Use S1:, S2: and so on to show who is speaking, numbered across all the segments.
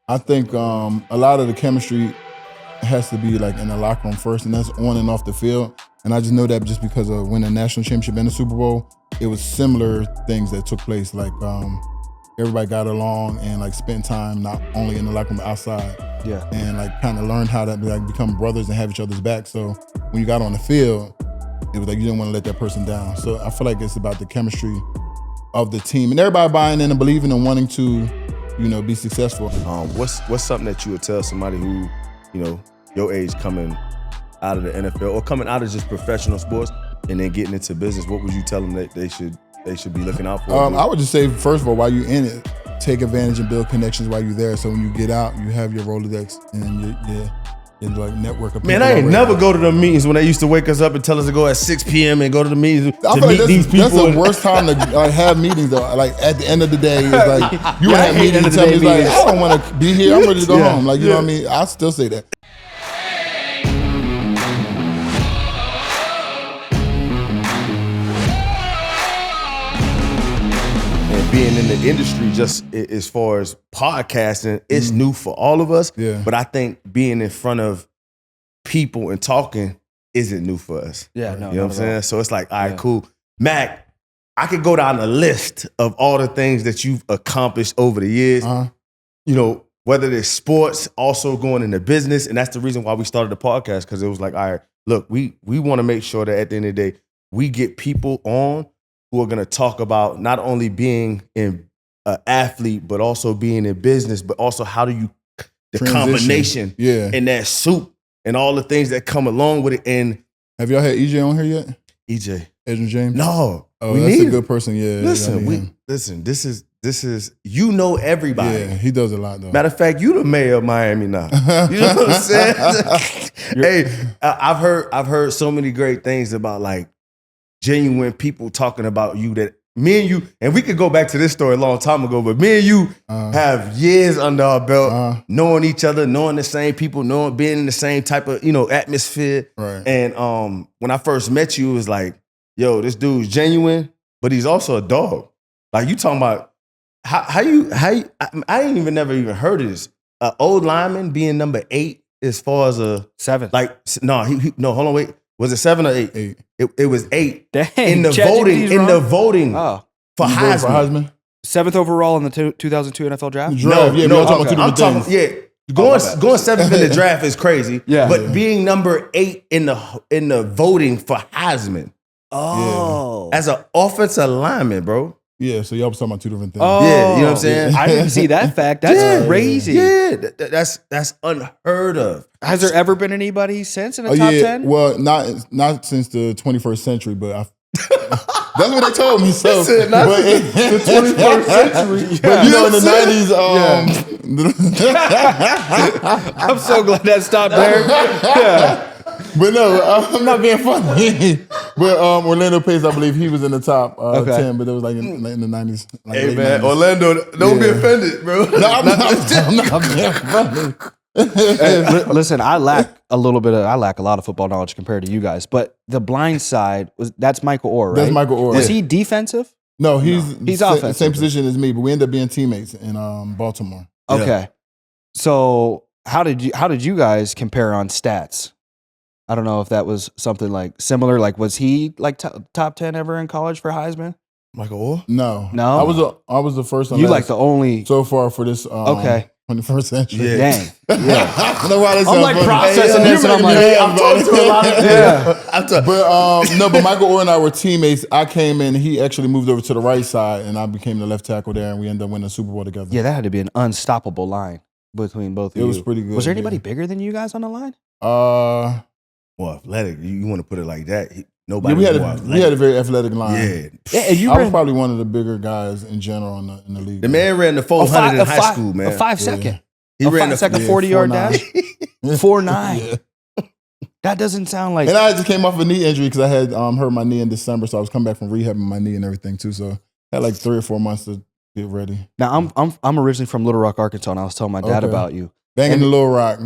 S1: I think a lot of the chemistry has to be like in the locker room first, and that's on and off the field. And I just know that just because of winning a national championship and the Super Bowl, it was similar things that took place. Like everybody got along and like spent time not only in the locker room but outside.
S2: Yeah.
S1: And like kind of learned how to like become brothers and have each other's back. So when you got on the field, it was like you didn't want to let that person down. So I feel like it's about the chemistry of the team and everybody buying in and believing and wanting to, be successful.
S3: What's something that you would tell somebody who, your age coming out of the NFL or coming out of just professional sports and then getting into business? What would you tell them that they should be looking out for?
S1: I would just say, first of all, while you're in it, take advantage and build connections while you're there. So when you get out, you have your Rolodex and your like network of people.
S3: Man, I ain't never go to the meetings when they used to wake us up and tell us to go at 6 p.m. and go to the meetings to meet these people.
S1: That's the worst time to have meetings though. Like at the end of the day, it's like you want to have meetings and tell me it's like, I don't want to be here. I'm ready to go home. Like, you know what I mean? I still say that.
S3: Being in the industry, just as far as podcasting, it's new for all of us.
S1: Yeah.
S3: But I think being in front of people and talking isn't new for us.
S2: Yeah, no,
S3: you know what I'm saying? So it's like, all right, cool. Mac, I could go down the list of all the things that you've accomplished over the years. Whether it's sports, also going into business. And that's the reason why we started the podcast, because it was like, all right, look, we want to make sure that at the end of the day, we get people on who are going to talk about not only being an athlete, but also being in business, but also how do you, the combination and that soup and all the things that come along with it. And
S1: have y'all had EJ on here yet?
S3: EJ.
S1: Edwin James?
S3: No.
S1: Oh, that's a good person, yeah.
S3: Listen, this is, everybody.
S1: Yeah, he does a lot though.
S3: Matter of fact, you the mayor of Miami now. You know what I'm saying? Hey, I've heard so many great things about like, genuine people talking about you that me and you, and we could go back to this story a long time ago, but me and you have years under our belt, knowing each other, knowing the same people, being in the same type of, atmosphere.
S1: Right.
S3: And when I first met you, it was like, yo, this dude's genuine, but he's also a dog. Like you talking about how you I ain't even never even heard of this. Old lineman being number 8 as far as a
S2: 7.
S3: Like, no, hold on, wait. Was it 7 or 8?
S1: 8.
S3: It was 8.
S2: Dang,
S3: in the voting for Heisman.
S2: 7th overall in the 2002 NFL draft?
S3: I'm talking going 7th in the draft is crazy. Yeah. But being number 8 in the voting for Heisman.
S2: Oh.
S3: As an offensive lineman, bro.
S1: Yeah, so y'all was talking about 2 different things.
S2: Oh,
S3: yeah, you know what I'm saying?
S2: I didn't see that fact. That's crazy.
S3: Yeah, that's unheard of.
S2: Has there ever been anybody since in the top 10?
S1: Well, not since the 21st century, but that's what they told me. So,
S3: Listen, not the 21st century.
S1: But in the 90s,
S2: I'm so glad that stopped there. Yeah.
S1: But no, I'm not being funny. But Orlando Pace, I believe he was in the top 10, but it was like in the 90s. Like
S3: hey, man,
S1: 90s.
S3: Orlando, don't be offended, bro.
S1: No, I'm not being funny.
S2: Hey, listen, I lack a lot of football knowledge compared to you guys, but the blind side, that's Michael Orr, right?
S1: That's Michael Orr.
S2: Was he defensive?
S1: No, he's
S2: offensive.
S1: Same position as me, but we ended up being teammates in Baltimore.
S2: Okay.
S1: Yeah.
S2: So how did you guys compare on stats? I don't know if that was something like similar. Like, was he like top 10 ever in college for Heisman?
S3: Michael Orr?
S1: No. I was the first.
S2: You like the only
S1: so far for this. 21st century.
S2: Yeah. Dang. Yeah.
S1: I know why
S2: I'm like processing this, and I'm like,
S1: I'm talking to a lot of but Michael Orr and I were teammates. I came in. He actually moved over to the right side, and I became the left tackle there, and we ended up winning the Super Bowl together.
S2: Yeah, that had to be an unstoppable line between both of you.
S1: It was pretty good.
S2: Was there anybody bigger than you guys on the line?
S3: Well, athletic. You want to put it like that? Nobody.
S1: Yeah, we had a very athletic line.
S2: Yeah,
S1: I was probably one of the bigger guys in general in the league.
S3: The man ran the 400 in high school, man.
S2: A 5-second.
S3: He ran
S2: a 5-second 40-yard dash. 4.9.
S1: Yeah.
S2: That doesn't sound like.
S1: And I just came off a knee injury because I had hurt my knee in December, so I was coming back from rehabbing my knee and everything too. So I had like 3 or 4 months to get ready.
S2: Now I'm originally from Little Rock, Arkansas, and I was telling my dad about you.
S1: Banging the Little Rock.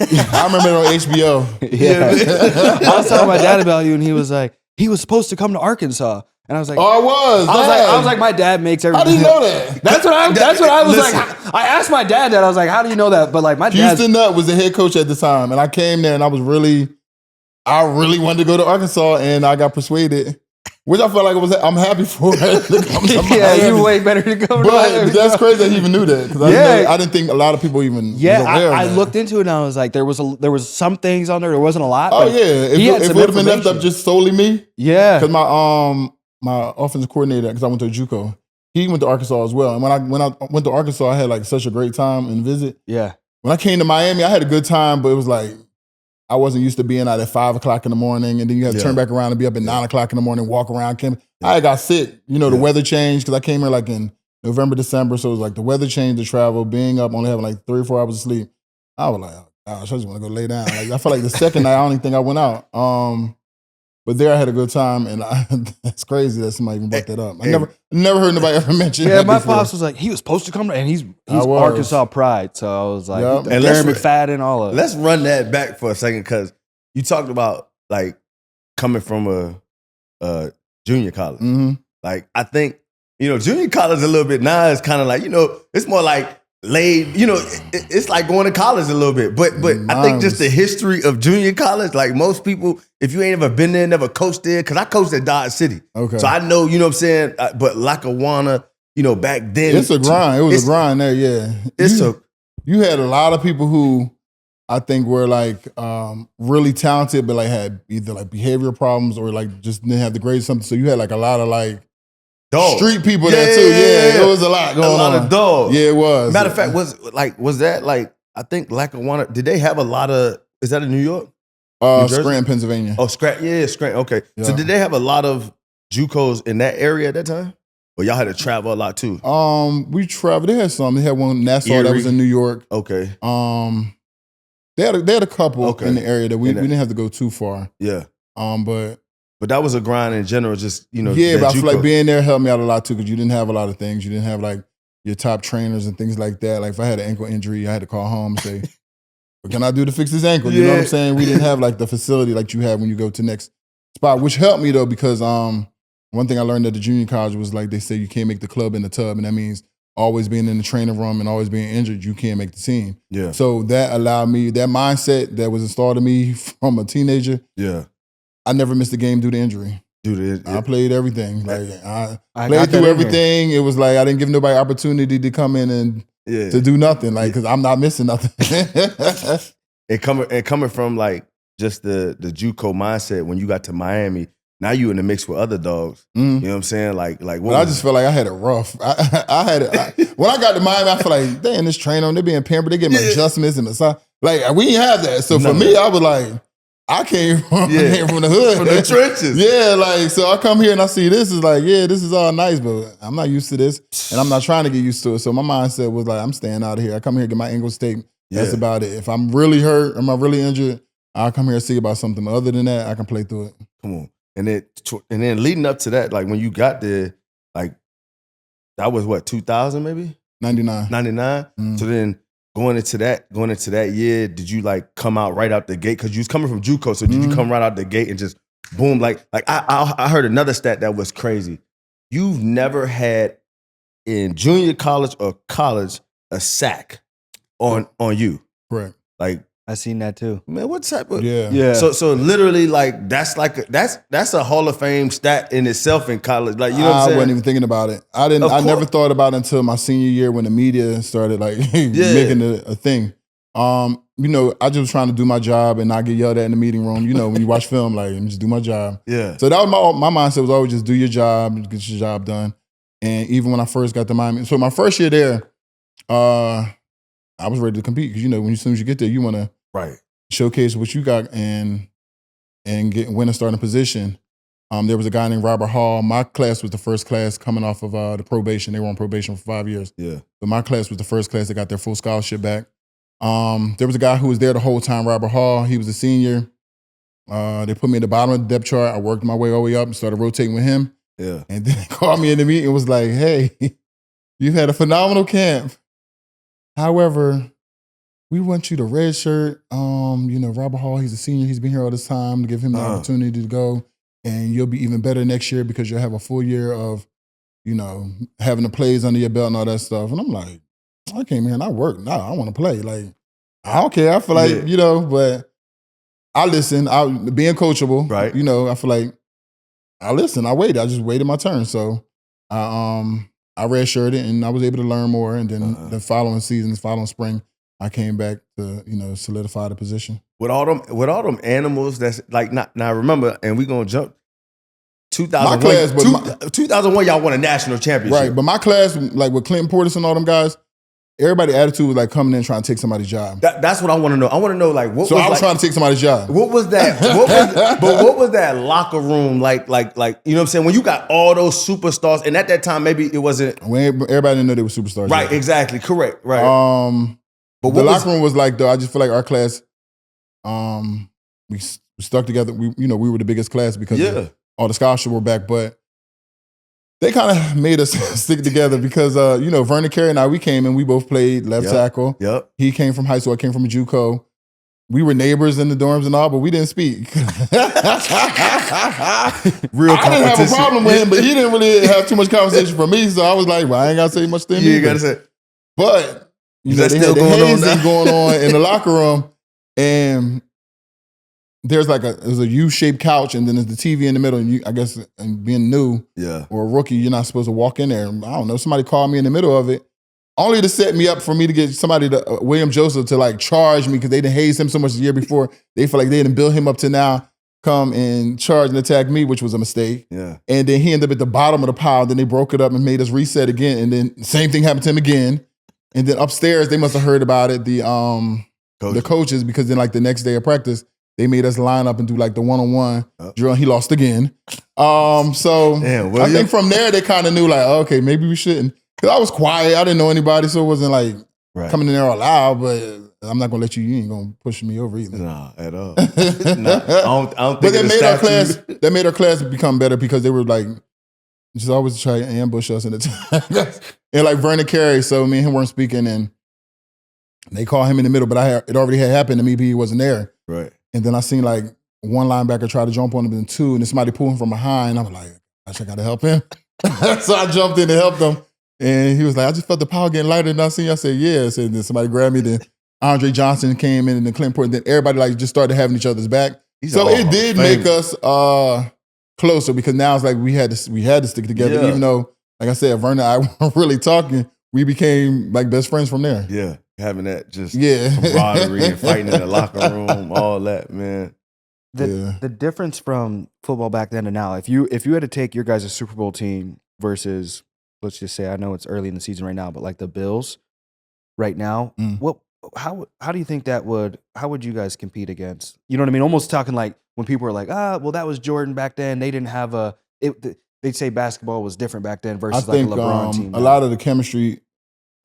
S1: I remember it on HBO.
S2: Yeah. I was telling my dad about you, and he was like, he was supposed to come to Arkansas. And I was like,
S1: Oh,
S2: I was like, my dad makes everything.
S1: How do you know that?
S2: That's what I was like. I asked my dad that. I was like, how do you know that? But like my dad,
S1: Houston Nutt was the head coach at the time, and I came there and I really wanted to go to Arkansas, and I got persuaded, which I felt like I'm happy for.
S2: Yeah, you way better to go.
S1: But that's crazy that he even knew that, because I didn't think a lot of people even.
S2: Yeah,
S1: was aware of
S2: I
S1: that.
S2: looked into it and I was like, there was some things on there. There wasn't a lot.
S1: Oh
S2: but
S1: yeah,
S2: he had
S1: if it
S2: some
S1: would have been left up
S2: information.
S1: just solely me,
S2: Yeah,
S1: because my offensive coordinator, because I went to JUCO, he went to Arkansas as well. And when I went to Arkansas, I had like such a great time and visit.
S2: yeah.
S1: When I came to Miami, I had a good time, but it was like I wasn't used to being out at 5 o'clock in the morning, and then you had to turn back around and be up at 9 o'clock in the morning, walk around campus. I got sick. The weather changed, because I came here like in November, December, so it was like the weather changed, the travel, being up, only having like 3 or 4 hours of sleep. I was like, oh gosh, I just want to go lay down. Like, I felt like the second night, I don't even think I went out. But there I had a good time, and it's crazy that somebody even brought that up. I never heard nobody ever mention that.
S2: Yeah, my
S1: before.
S2: pops was like, he was supposed to come, and he's
S1: was.
S2: Arkansas pride. So I was like,
S1: Yep.
S3: And
S2: Gary McFadden, all of it.
S3: Let's run that back for a second, because you talked about like coming from a junior college.
S1: Mm-hmm.
S3: Like, I think, junior college a little bit now is kind of like, it's more like laid, it's like going to college a little bit. But I think just the history of junior college, like most people, if you ain't ever been there, never coached there, because I coached at Dodge City.
S1: Okay.
S3: So I know, what I'm saying? But Lackawanna, back then.
S1: It's a grind. It was a grind there, yeah. You had a lot of people who I think were like really talented, but like had either like behavioral problems or like just didn't have the grades or something. So you had like a lot of like street people there too. Yeah, it was a lot going on.
S3: A lot of dogs.
S1: Yeah, it was.
S3: Matter of fact, was that like, I think Lackawanna, did they have a lot of, is that in New York?
S1: Scranton, Pennsylvania.
S3: Oh, Scranton, okay.
S1: Yeah.
S3: So did they have a lot of JUCOs in that area at that time? Or y'all had to travel a lot too?
S1: We traveled. They had some. They had one in Nassau
S3: Erie.
S1: that was in New York.
S3: Okay.
S1: They had a couple
S3: Okay.
S1: in the area that we didn't have to go too far.
S3: Yeah.
S1: But
S3: that was a grind in general, just,
S1: yeah,
S3: that
S1: but I feel
S3: JUCO.
S1: like being there helped me out a lot too, because you didn't have a lot of things. You didn't have like your top trainers and things like that. Like if I had an ankle injury, I had to call home and say, what can I do to fix this ankle? You know what I'm saying? We didn't have like the facility like you have when you go to the next spot, which helped me though, because one thing I learned at the junior college was like they say you can't make the club in the tub, and that means always being in the training room and always being injured, you can't make the team.
S3: Yeah.
S1: So that allowed me, that mindset that was installed in me from a teenager,
S3: Yeah.
S1: I never missed a game due to injury.
S3: Dude,
S1: I played everything. Like I
S2: I
S1: played
S2: got that
S1: through
S2: in
S1: everything. It was like I didn't give nobody opportunity to come in and to do nothing. Like, because I'm not missing nothing.
S3: and coming from like just the JUCO mindset, when you got to Miami, now you in the mix with other dogs. You know what I'm saying? Like what
S1: but I just felt like I had it rough. I had it. When I got to Miami, I feel like they in this train on, they're being pampered, they getting adjustments and massage. Like we didn't have that. So for me, I was like, I came from the hood.
S3: From the trenches.
S1: Yeah, like, so I come here and I see this is like, yeah, this is all nice, but I'm not used to this. And I'm not trying to get used to it. So my mindset was like, I'm staying out of here. I come here, get my ankle taped. That's about it. If I'm really hurt, am I really injured, I'll come here and see about something. Other than that, I can play through it.
S3: Come on. And then leading up to that, like when you got there, like that was what, 2000 maybe?
S1: 99.
S3: 99? So then going into that year, did you like come out right out the gate? Because you was coming from JUCO, so did you come right out the gate and just boom? Like I heard another stat that was crazy. You've never had in junior college or college a sack on you.
S1: Correct.
S3: Like,
S2: I seen that too.
S3: man, what type of
S1: Yeah.
S3: So literally, like that's a Hall of Fame stat in itself in college. Like, you know what I'm
S1: I
S3: saying?
S1: wasn't even thinking about it. I never thought about it until my senior year when the media started like making it a thing. I just was trying to do my job and not get yelled at in the meeting room. When you watch film, like just do my job.
S3: Yeah.
S1: So that was my mindset was always just do your job, get your job done. And even when I first got to Miami, so my first year there, I was ready to compete because as soon as you get there, you want to showcase what you got and win a starting position. There was a guy named Robert Hall. My class was the first class coming off of the probation. They were on probation for 5 years.
S3: Yeah.
S1: But my class was the first class that got their full scholarship back. There was a guy who was there the whole time, Robert Hall. He was a senior. They put me at the bottom of the depth chart. I worked my way all the way up and started rotating with him.
S3: Yeah.
S1: And then they called me in the meeting and was like, hey, you've had a phenomenal camp. However, we want you to redshirt. Robert Hall, he's a senior. He's been here all this time to give him the opportunity to go. and you'll be even better next year because you'll have a full year of, having the plays under your belt and all that stuff. And I'm like, I came here and I worked. No, I want to play. Like, I don't care. I feel like, but I listen. Being coachable,
S3: right?
S1: I feel like I listen. I waited. I just waited my turn. So I redshirted and I was able to learn more. And then the following spring, I came back to solidify the position.
S3: With all them animals, that's like now. Remember, and we gonna jump. 2001, y'all won a national championship,
S1: right? But my class, like with Clinton Portis and all them guys, everybody's attitude was like coming in trying to take somebody's job.
S3: That's what I want to know. I want to know like what.
S1: So I was trying to take somebody's job.
S3: What was that? What was that locker room like? You know what I'm saying? When you got all those superstars, and at that time maybe it wasn't.
S1: When everybody didn't know they were superstars.
S3: Right. Yet. Exactly. Correct. Right.
S1: But the locker room was like though. I just feel like our class, we stuck together. We were the biggest class because all the scholarships were back, but they kind of made us stick together because, Vernon Carey and I, we came and we both played left tackle.
S3: Yep.
S1: He came from high school. I came from a JUCO. We were neighbors in the dorms and all, but we didn't speak.
S3: Real
S1: I didn't have a problem with him, but he didn't really have too much conversation for me, so I was like, well, I ain't got to say much to him.
S3: You got to say.
S1: But,
S3: they
S1: had
S3: still
S1: the
S3: going
S1: on in the locker room, and there's there's a U-shaped couch, and then there's the TV in the middle. And I guess, and being new or a rookie, you're not supposed to walk in there. I don't know. Somebody called me in the middle of it, only to set me up for me to get somebody to William Joseph to like charge me because they didn't haze him so much the year before. They feel like they didn't build him up to now come and charge and attack me, which was a mistake.
S3: Yeah.
S1: And then he ended up at the bottom of the pile. Then they broke it up and made us reset again. And then same thing happened to him again. And then upstairs, they must have heard about it. The coaches, because then like the next day of practice, they made us line up and do like the one-on-one drill, and he lost again. So I think from there, they kind of knew like, okay, maybe we shouldn't. Because I was quiet. I didn't know anybody, so it wasn't like coming in there all loud, but I'm not going to let you ain't going to push me over either.
S3: Nah, at all. I don't think
S1: but that made our class become better because they were like, just always try to ambush us in the time. And like Vernon Carey, so me and him weren't speaking, and they called him in the middle, but it already had happened to me, but he wasn't there.
S3: Right.
S1: And then I seen like one linebacker try to jump on him and two, and then somebody pulled him from behind. I was like, gosh, I got to help him. So I jumped in to help them. And he was like, I just felt the power getting lighter. And I seen you. I said, yeah. So then somebody grabbed me. Then Andre Johnson came in and then Clint Porter. Then everybody like just started having each other's back. So it did make us closer because now it's like we had to stick together. Even though, like I said, Vernon and I weren't really talking. We became like best friends from there.
S3: Yeah. Having that just camaraderie and fighting in the locker room, all that, man.
S2: The difference from football back then to now, if you had to take your guys' Super Bowl team versus, let's just say, I know it's early in the season right now, but like the Bills right now, how do you think how would you guys compete against? You know what I mean? Almost talking like when people were like, well, that was Jordan back then. They didn't have they'd say basketball was different back then versus like a LeBron team.
S1: A lot of the chemistry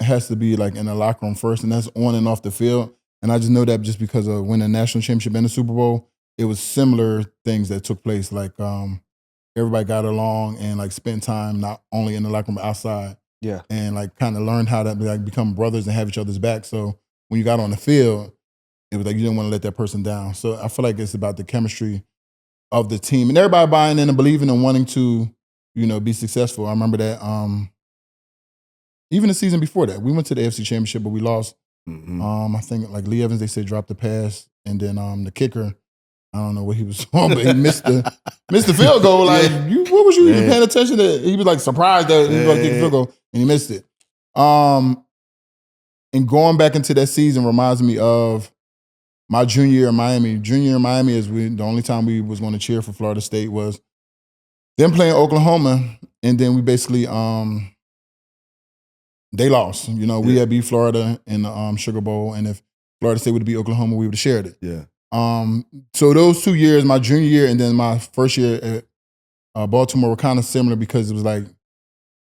S1: has to be like in the locker room first, and that's on and off the field. And I just know that just because of winning a national championship and the Super Bowl, it was similar things that took place. Like everybody got along and like spent time not only in the locker room but outside. Yeah. And like kind of learned how to like become brothers and have each other's back. So when you got on the field, it was like you didn't want to let that person down. So I feel like it's about the chemistry of the team and everybody buying in and believing and wanting to, be successful. I remember that. Even the season before that, we went to the AFC Championship, but we lost. Mm-hmm. I think like Lee Evans, they said dropped the pass, and then the kicker, I don't know what he was doing, but he missed the field goal. Like, what was you even paying attention to? He was like surprised that he was going to kick the field goal, and he missed it. And going back into that season reminds me of my junior year in Miami. Junior year in Miami is the only time we was going to cheer for Florida State was them playing Oklahoma, and then we basically they lost. We had beat Florida in the Sugar Bowl, and if Florida State would have beat Oklahoma, we would have shared it. Yeah. So those 2 years, my junior year and then my first year at Baltimore, were kind of similar because it was like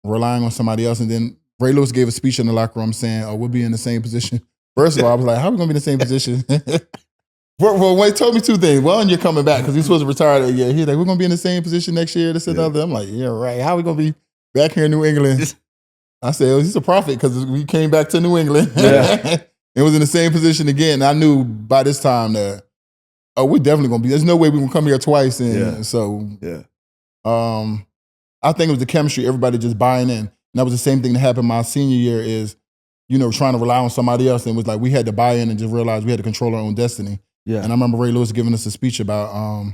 S1: relying on somebody else. And then Ray Lewis gave a speech in the locker room saying, we'll be in the same position. First of all, I was like, how are we going to be in the same position? Well, he told me two things. One, you're coming back because he's supposed to retire that year. He's like, we're going to be in the same position next year, this and the other. I'm like, yeah, right. How are we going to be back here in New England? I said, he's a prophet because we came back to New England. Yeah. It was in the same position again. I knew by this time that Oh, we're definitely gonna be. There's no way we're gonna come here twice, and so I think it was the chemistry, everybody just buying in. And that was the same thing that happened my senior year. Is trying to rely on somebody else, and it was like we had to buy in and just realize we had to control our own destiny. Yeah. And I remember Ray Lewis giving us a speech about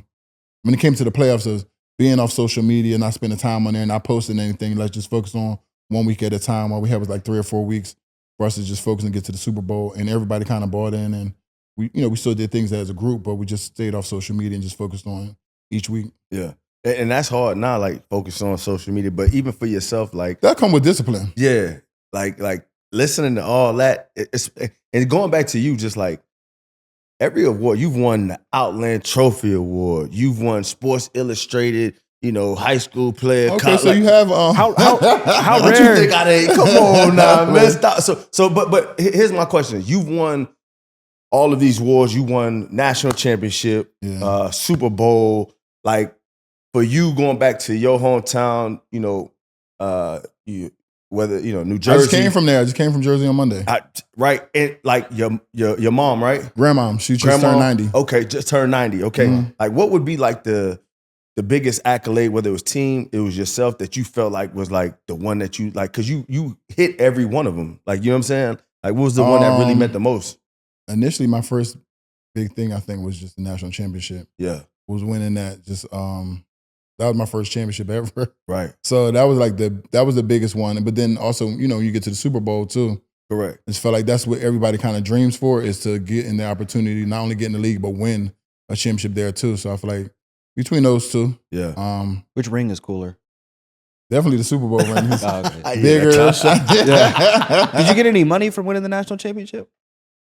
S1: when it came to the playoffs, of being off social media, not spending time on there, not posting anything. Let's just focus on 1 week at a time. All we had was like 3 or 4 weeks for us to just focus and get to the Super Bowl. And everybody kind of bought in, and we still did things as a group, but we just stayed off social media and just focused on each week.
S3: Yeah. And that's hard now, like focus on social media, but even for yourself, like
S1: that come with discipline.
S3: Yeah. Like listening to all that, and going back to you, just like every award, you've won the Outland Trophy Award, you've won Sports Illustrated, high school player.
S1: Okay, so you have
S2: how
S3: what
S2: rare?
S3: You think I ain't? Come on now, man. Stop. But here's my question: you've won all of these awards. You won national championship, Super Bowl. Like for you, going back to your hometown, New Jersey.
S1: I just came from there. I just came from Jersey on Monday.
S3: Right. And like your mom, right?
S1: Grandmom. She just turned 90.
S3: Okay, just turned 90. Okay. Mm-hmm. Like what would be like the biggest accolade, whether it was team, it was yourself, that you felt like was like the one that you like, because you hit every one of them. Like, you know what I'm saying? Like what was the one that really meant the most?
S1: Initially, my first big thing, I think, was just the national championship.
S3: Yeah.
S1: Was winning that. Just that was my first championship ever.
S3: Right.
S1: So that was like that was the biggest one. But then also, you get to the Super Bowl too.
S3: Correct.
S1: It felt like that's what everybody kind of dreams for, is to get in the opportunity, not only get in the league, but win a championship there too. So I feel like between those two.
S3: Yeah.
S2: Which ring is cooler?
S1: Definitely the Super Bowl ring.
S2: Okay.
S1: Bigger.
S2: Yeah. Did you get any money from winning the national championship?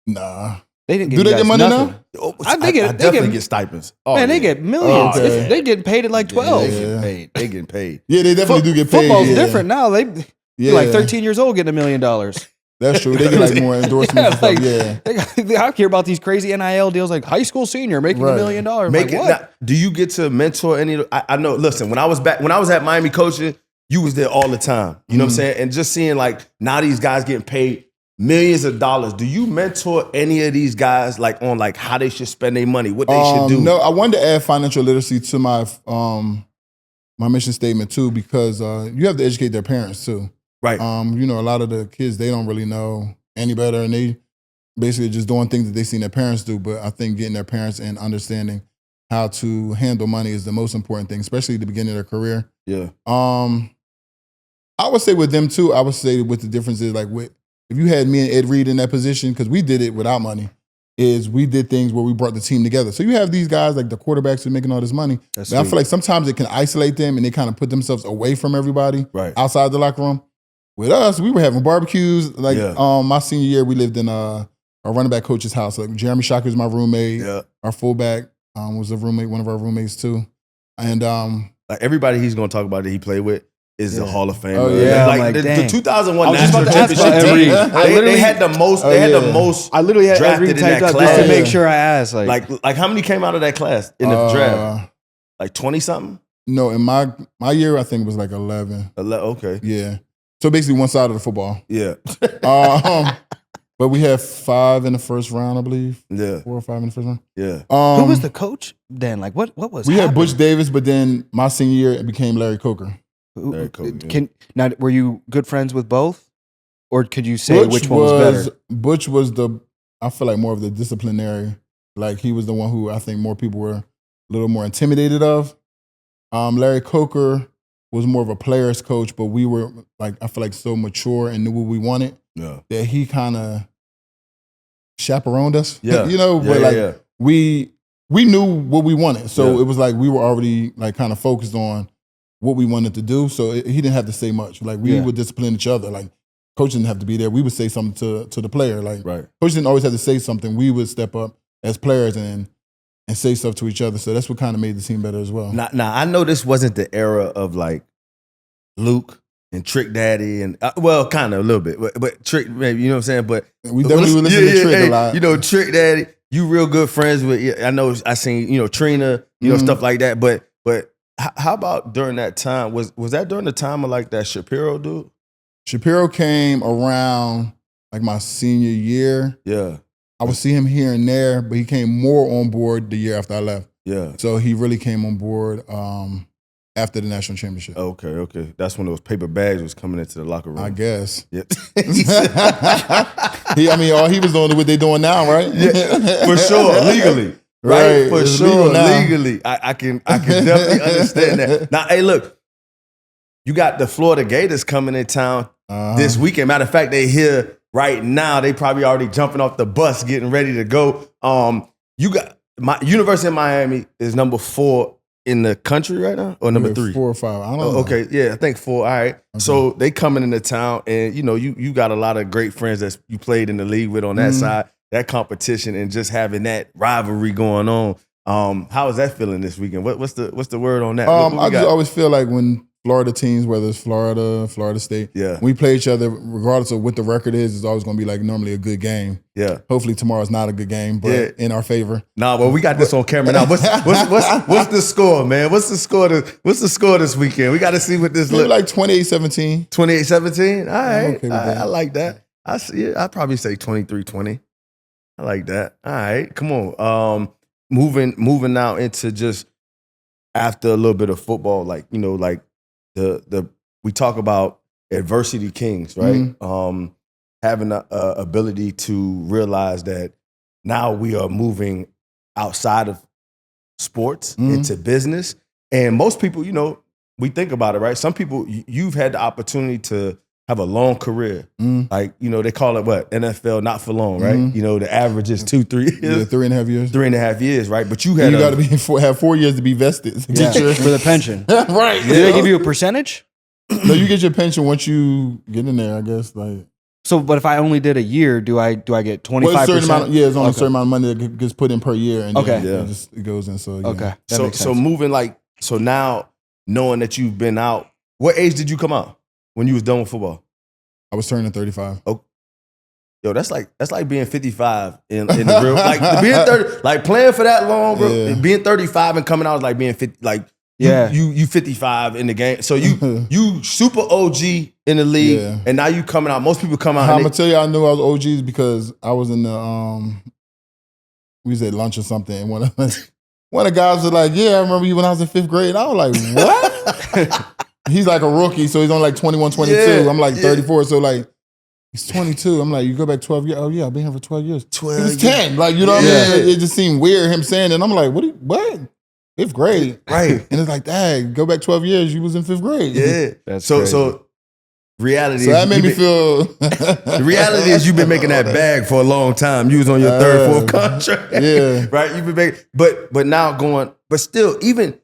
S1: Nah.
S2: They didn't give
S1: Do they get money
S2: nothing.
S1: now?
S3: I definitely get stipends.
S2: Oh, man, they get millions.
S1: Oh, okay.
S2: They getting paid at like 12.
S3: They getting paid.
S1: Yeah, they definitely do get paid.
S2: Football's different now. They're like 13 years old getting $1 million.
S1: That's true. They get like more endorsements.
S2: I hear about these crazy NIL deals, like high school senior making $1 million. What?
S3: Do you get to mentor any? I know. Listen, when I was at Miami coaching, you was there all the time. You know what I'm saying? And just seeing like now these guys getting paid millions of dollars. Do you mentor any of these guys like on like how they should spend their money, what they should do?
S1: No, I wanted to add financial literacy to my my mission statement too, because you have to educate their parents too.
S3: Right.
S1: A lot of the kids, they don't really know any better, and they basically just doing things that they seen their parents do. But I think getting their parents and understanding how to handle money is the most important thing, especially at the beginning of their career.
S3: Yeah.
S1: I would say with them too, I would say with the difference is like if you had me and Ed Reed in that position, because we did it without money, is we did things where we brought the team together. So you have these guys like the quarterbacks who are making all this money. But I feel like sometimes it can isolate them and they kind of put themselves away from everybody outside the locker room. With us, we were having barbecues. Like my senior year, we lived in our running back coach's house. Like Jeremy Shocker was my roommate. Yeah. Our fullback was a roommate, one of our roommates too. And
S3: like everybody he's going to talk about that he played with is a Hall of Famer.
S1: Oh, yeah.
S3: Like the 2001 national championship team. They had the most. They had the most.
S2: I literally had every typed up just to make sure I asked.
S3: Like how many came out of that class in the draft? Like 20 something.
S1: No, in my year, I think it was like 11.
S3: Okay.
S1: Yeah. So basically one side of the football.
S3: Yeah.
S1: But we had 5 in the first round, I believe.
S3: Yeah.
S1: 4 or 5 in the first round.
S3: Yeah.
S2: Who was the coach then? Like what was
S1: we had Butch Davis, but then my senior year it became Larry Coker.
S2: Now, were you good friends with both? Or could you say which one was better?
S1: Butch was I feel like more of the disciplinary. Like he was the one who I think more people were a little more intimidated of. Larry Coker was more of a player's coach, but we were like, I feel like so mature and knew what we wanted that he kind of chaperoned us.
S3: Yeah.
S1: But we knew what we wanted. So it was like we were already like kind of focused on what we wanted to do. So he didn't have to say much. Like we would discipline each other. Like coach didn't have to be there. We would say something to the player. Like coach didn't always have to say something. We would step up as players and say stuff to each other. So that's what kind of made the team better as well.
S3: Now I know this wasn't the era of like Luke and Trick Daddy and kind of a little bit, but Trick, maybe, you know what I'm saying? But
S1: we definitely would listen to Trick a lot.
S3: Trick Daddy, you real good friends with. I know I seen Trina, stuff like that. But how about during that time? Was that during the time of like that Shapiro dude?
S1: Shapiro came around like my senior year.
S3: Yeah.
S1: I would see him here and there, but he came more on board the year after I left.
S3: Yeah.
S1: So he really came on board after the national championship.
S3: Okay. That's when those paper bags was coming into the locker room.
S1: I guess.
S3: Yeah.
S1: All he was doing what they doing now, right?
S3: Yeah, for sure, legally. Right, for sure, legally. I can definitely understand that. Now, hey, look, you got the Florida Gators coming in town this weekend. Matter of fact, they here right now. They probably already jumping off the bus, getting ready to go. You got University of Miami is number 4 in the country right now, or number 3?
S1: 4 or 5. I don't know.
S3: Okay, yeah, I think 4. All right. Okay. So they coming into town, and you got a lot of great friends that you played in the league with on that side. That competition and just having that rivalry going on. How is that feeling this weekend? What's the word on that?
S1: I just always feel like when Florida teams, whether it's Florida State, when we play each other, regardless of what the record is, it's always going to be like normally a good game. Yeah. Hopefully tomorrow's not a good game, but in our favor.
S3: Nah, well, we got this on camera now. What's the score, man? What's the score this weekend? We got to see what this looks
S1: like. 28-17.
S3: 28-17? All right.
S1: Okay,
S3: I like that. I see it. I'd probably say 23-20. I like that. All right, come on. Moving now into just after a little bit of football, like the we talk about adversity kings, right? Having the ability to realize that now we are moving outside of sports into business, and most people, we think about it, right? Some people, you've had the opportunity to have a long career. Like, they call it what? NFL, not for long, right? The average is 2-3 years.
S1: Yeah, 3.5 years.
S3: 3.5 years, right? But you
S1: got to have 4 years to be vested.
S2: For the pension.
S1: Right.
S2: Do they give you a percentage?
S1: No, you get your pension once you get in there, I guess.
S2: So, but if I only did a year, do I get 25%?
S1: Well, it's only a certain amount of money that gets put in per year. And it goes in. So,
S2: okay.
S1: So
S3: moving so now knowing that you've been out, what age did you come out? When you was done with football?
S1: I was turning 35.
S3: Oh, yo, that's like being 55 in the real, like being 30, like playing for that long, bro. Yeah. Being 35 and coming out is like being 50, like you 55 in the game. So you super OG in the league, and now you coming out. Most people come out.
S1: I'm gonna tell you, I knew I was OGs because I was in the we was at lunch or something, and one of the guys was like, "Yeah, I remember you when I was in 5th grade." And I was like, "What?" He's like a rookie, so he's only like 21, 22. Yeah, I'm like 34, so like he's 22. I'm like, you go back 12 years. Oh yeah, I've been here for 12 years. 12. He was 10. Like, you know what I mean? It just seemed weird him saying it. And I'm like, what? 5th grade, right? And it's like, dang, go back 12 years. You was in 5th grade.
S3: Yeah. That's so reality.
S1: So that made me feel.
S3: The reality is you've been making that bag for a long time. You was on your 3rd, 4th contract. Yeah. Right. You've been making, but now going, but still, even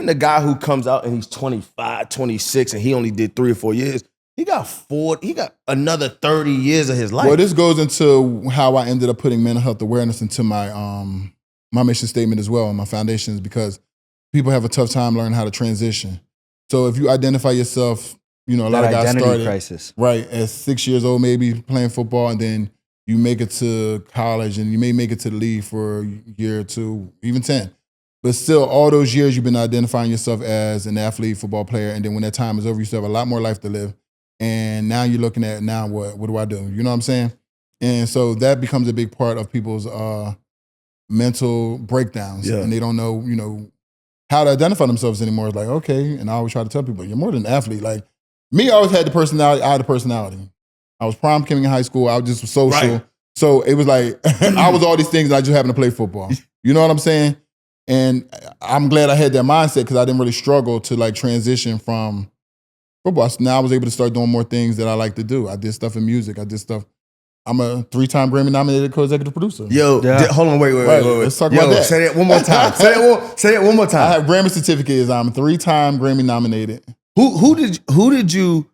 S3: the guy who comes out and he's 25, 26, and he only did 3 or 4 years, he got another 30 years of his life.
S1: Well, this goes into how I ended up putting mental health awareness into my my mission statement as well, and my foundations, because people have a tough time learning how to transition. So if you identify yourself, a lot of guys started
S2: crisis.
S1: Right at 6 years old, maybe playing football, and then you make it to college, and you may make it to the league for a year or 2, even 10. But still, all those years you've been identifying yourself as an athlete, football player, and then when that time is over, you still have a lot more life to live. And now you're looking at, now what do I do? You know what I'm saying? And so that becomes a big part of people's mental breakdowns. Yeah. And they don't know, how to identify themselves anymore. It's like, okay, and I always try to tell people, you're more than an athlete. Like, me, I always had the personality. I had the personality. I was prom king in high school. I was just social. Right. So it was like, I was all these things, and I just happened to play football. You know what I'm saying? And I'm glad I had that mindset because I didn't really struggle to transition from football. So now I was able to start doing more things that I like to do. I did stuff in music. I did stuff. I'm a 3-time Grammy-nominated co-executive producer.
S3: Yo, hold on, wait.
S1: Let's talk about that.
S3: Say that one more time. say it one more time.
S1: I have Grammy certificates. I'm 3-time Grammy-nominated.
S3: Who did you,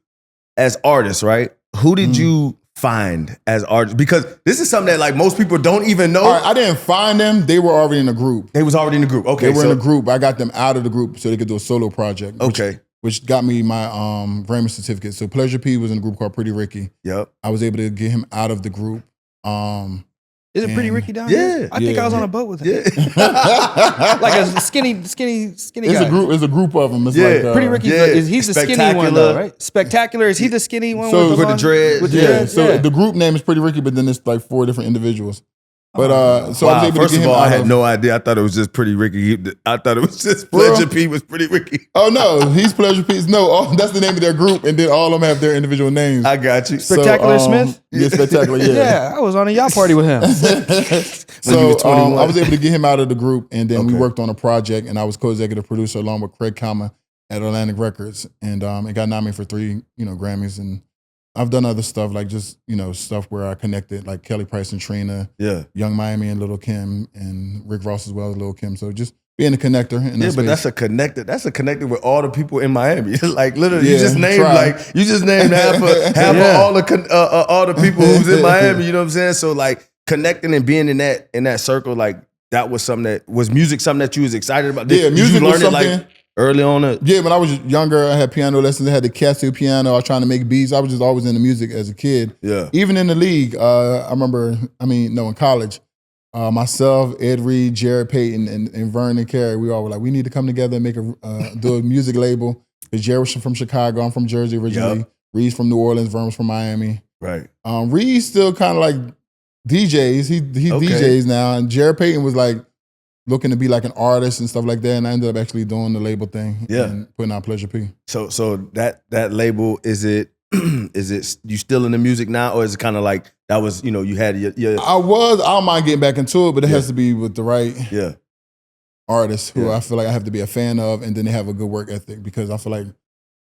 S3: as artists, right? Who did you find as artists? Because this is something that most people don't even know.
S1: All right, I didn't find them. They were already in a group.
S3: They was already in the group. Okay.
S1: They were in a group. I got them out of the group so they could do a solo project. Which got me my Grammy certificate. So Pleasure P was in a group called Pretty Ricky. Yep. I was able to get him out of the group.
S2: Is it Pretty Ricky down there? I think I was on a boat with him.
S1: Yeah.
S2: Like a skinny guy.
S1: It's a group of them. It's like,
S2: Pretty Ricky, he's the skinny one though, right? Spectacular, is he the skinny one
S3: with the dreads?
S2: With the dreads?
S1: So the group name is Pretty Ricky, but then it's like 4 different individuals. But so I was able
S3: first
S1: to get
S3: of
S1: him
S3: all,
S1: out
S3: I had
S1: of,
S3: no idea. I thought it was just Pretty Ricky. I thought it was just Pleasure P was Pretty Ricky.
S1: Oh no, he's Pleasure P. No, that's the name of their group, and then all of them have their individual names.
S3: I got you.
S2: Spectacular Smith?
S1: Yeah, Spectacular, yeah.
S2: Yeah, I was on a yacht party with him.
S1: So I was able to get him out of the group, and then we
S3: Okay.
S1: worked on a project, and I was co-executive producer along with Craig Kalma at Atlantic Records, and it got nominated for 3, Grammys, and I've done other stuff like just stuff where I connected like Kelly Price and Trina, Young Miami and Little Kim, and Rick Ross as well as Little Kim. So just being a connector. In that
S3: but
S1: space.
S3: that's a connector with all the people in Miami. Like literally,
S1: Yeah,
S3: you just named half of all the people who's in Miami. You know what I'm saying? So like connecting and being in that circle, like that was something that was music. Something that you was excited about.
S1: Music
S3: did you learn
S1: was something.
S3: It like early on?
S1: Yeah, when I was younger, I had piano lessons. I had the Casio piano. I was trying to make beats. I was just always into music as a kid.
S3: Yeah.
S1: Even in the league, I remember. In college. Myself, Ed Reed, Jared Payton, and Vernon Carey, we all were like, we need to come together and make do a music label. Because Jared was from Chicago, I'm from Jersey originally. Yep. Reed's from New Orleans, Vernon's from Miami.
S3: Right.
S1: Reed's still kind of like DJs. He DJs now, and Jared Payton was like looking to be like an artist and stuff like that. And I ended up actually doing the label thing and putting out Pleasure P.
S3: So that label, is it you still in the music now, or is it kind of like that was you had your
S1: I don't mind getting back into it, but it has to be with the right artists who I feel like I have to be a fan of, and then they have a good work ethic, because I feel like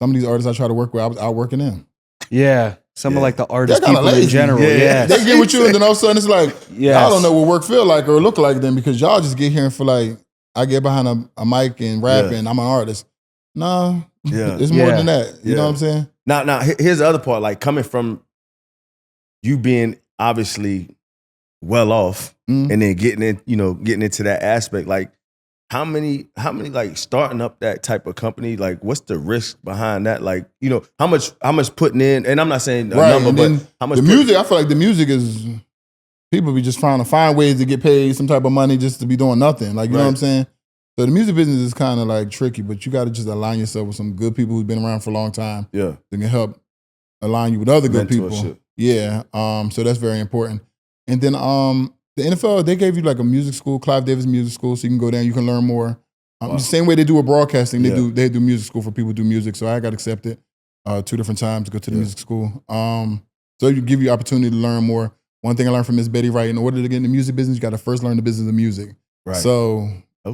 S1: some of these artists I try to work with, I was outworking them.
S2: Yeah. Some of like the artist people in general. Yeah.
S1: They get with you, and then all of a sudden it's like, I don't know what work feel like or look like then, because y'all just get here and feel like I get behind a mic and rap and I'm an artist. No, it's more than that. You know what I'm saying?
S3: Now, here's the other part. Like coming from you being obviously well off, and then getting into that aspect. Like, how many like starting up that type of company? Like, what's the risk behind that? Like, how much putting in? And I'm not saying a number, but how much?
S1: The music, I feel like the music is people be just trying to find ways to get paid some type of money just to be doing nothing. Like, you know what I'm saying? So the music business is kind of like tricky, but you got to just align yourself with some good people who's been around for a long time.
S3: Yeah,
S1: that can help align you with other good
S3: Mentorship.
S1: people. Yeah, so that's very important. And then the NFL, they gave you like a music school, Clive Davis Music School, so you can go there and you can learn more. The same way they do with broadcasting, they do music school for people who do music. So I got accepted 2 different times to go to the music school. So you give you opportunity to learn more. One thing I learned from Miss Betty Wright, in order to get in the music business, you got to first learn the business of music. Right. So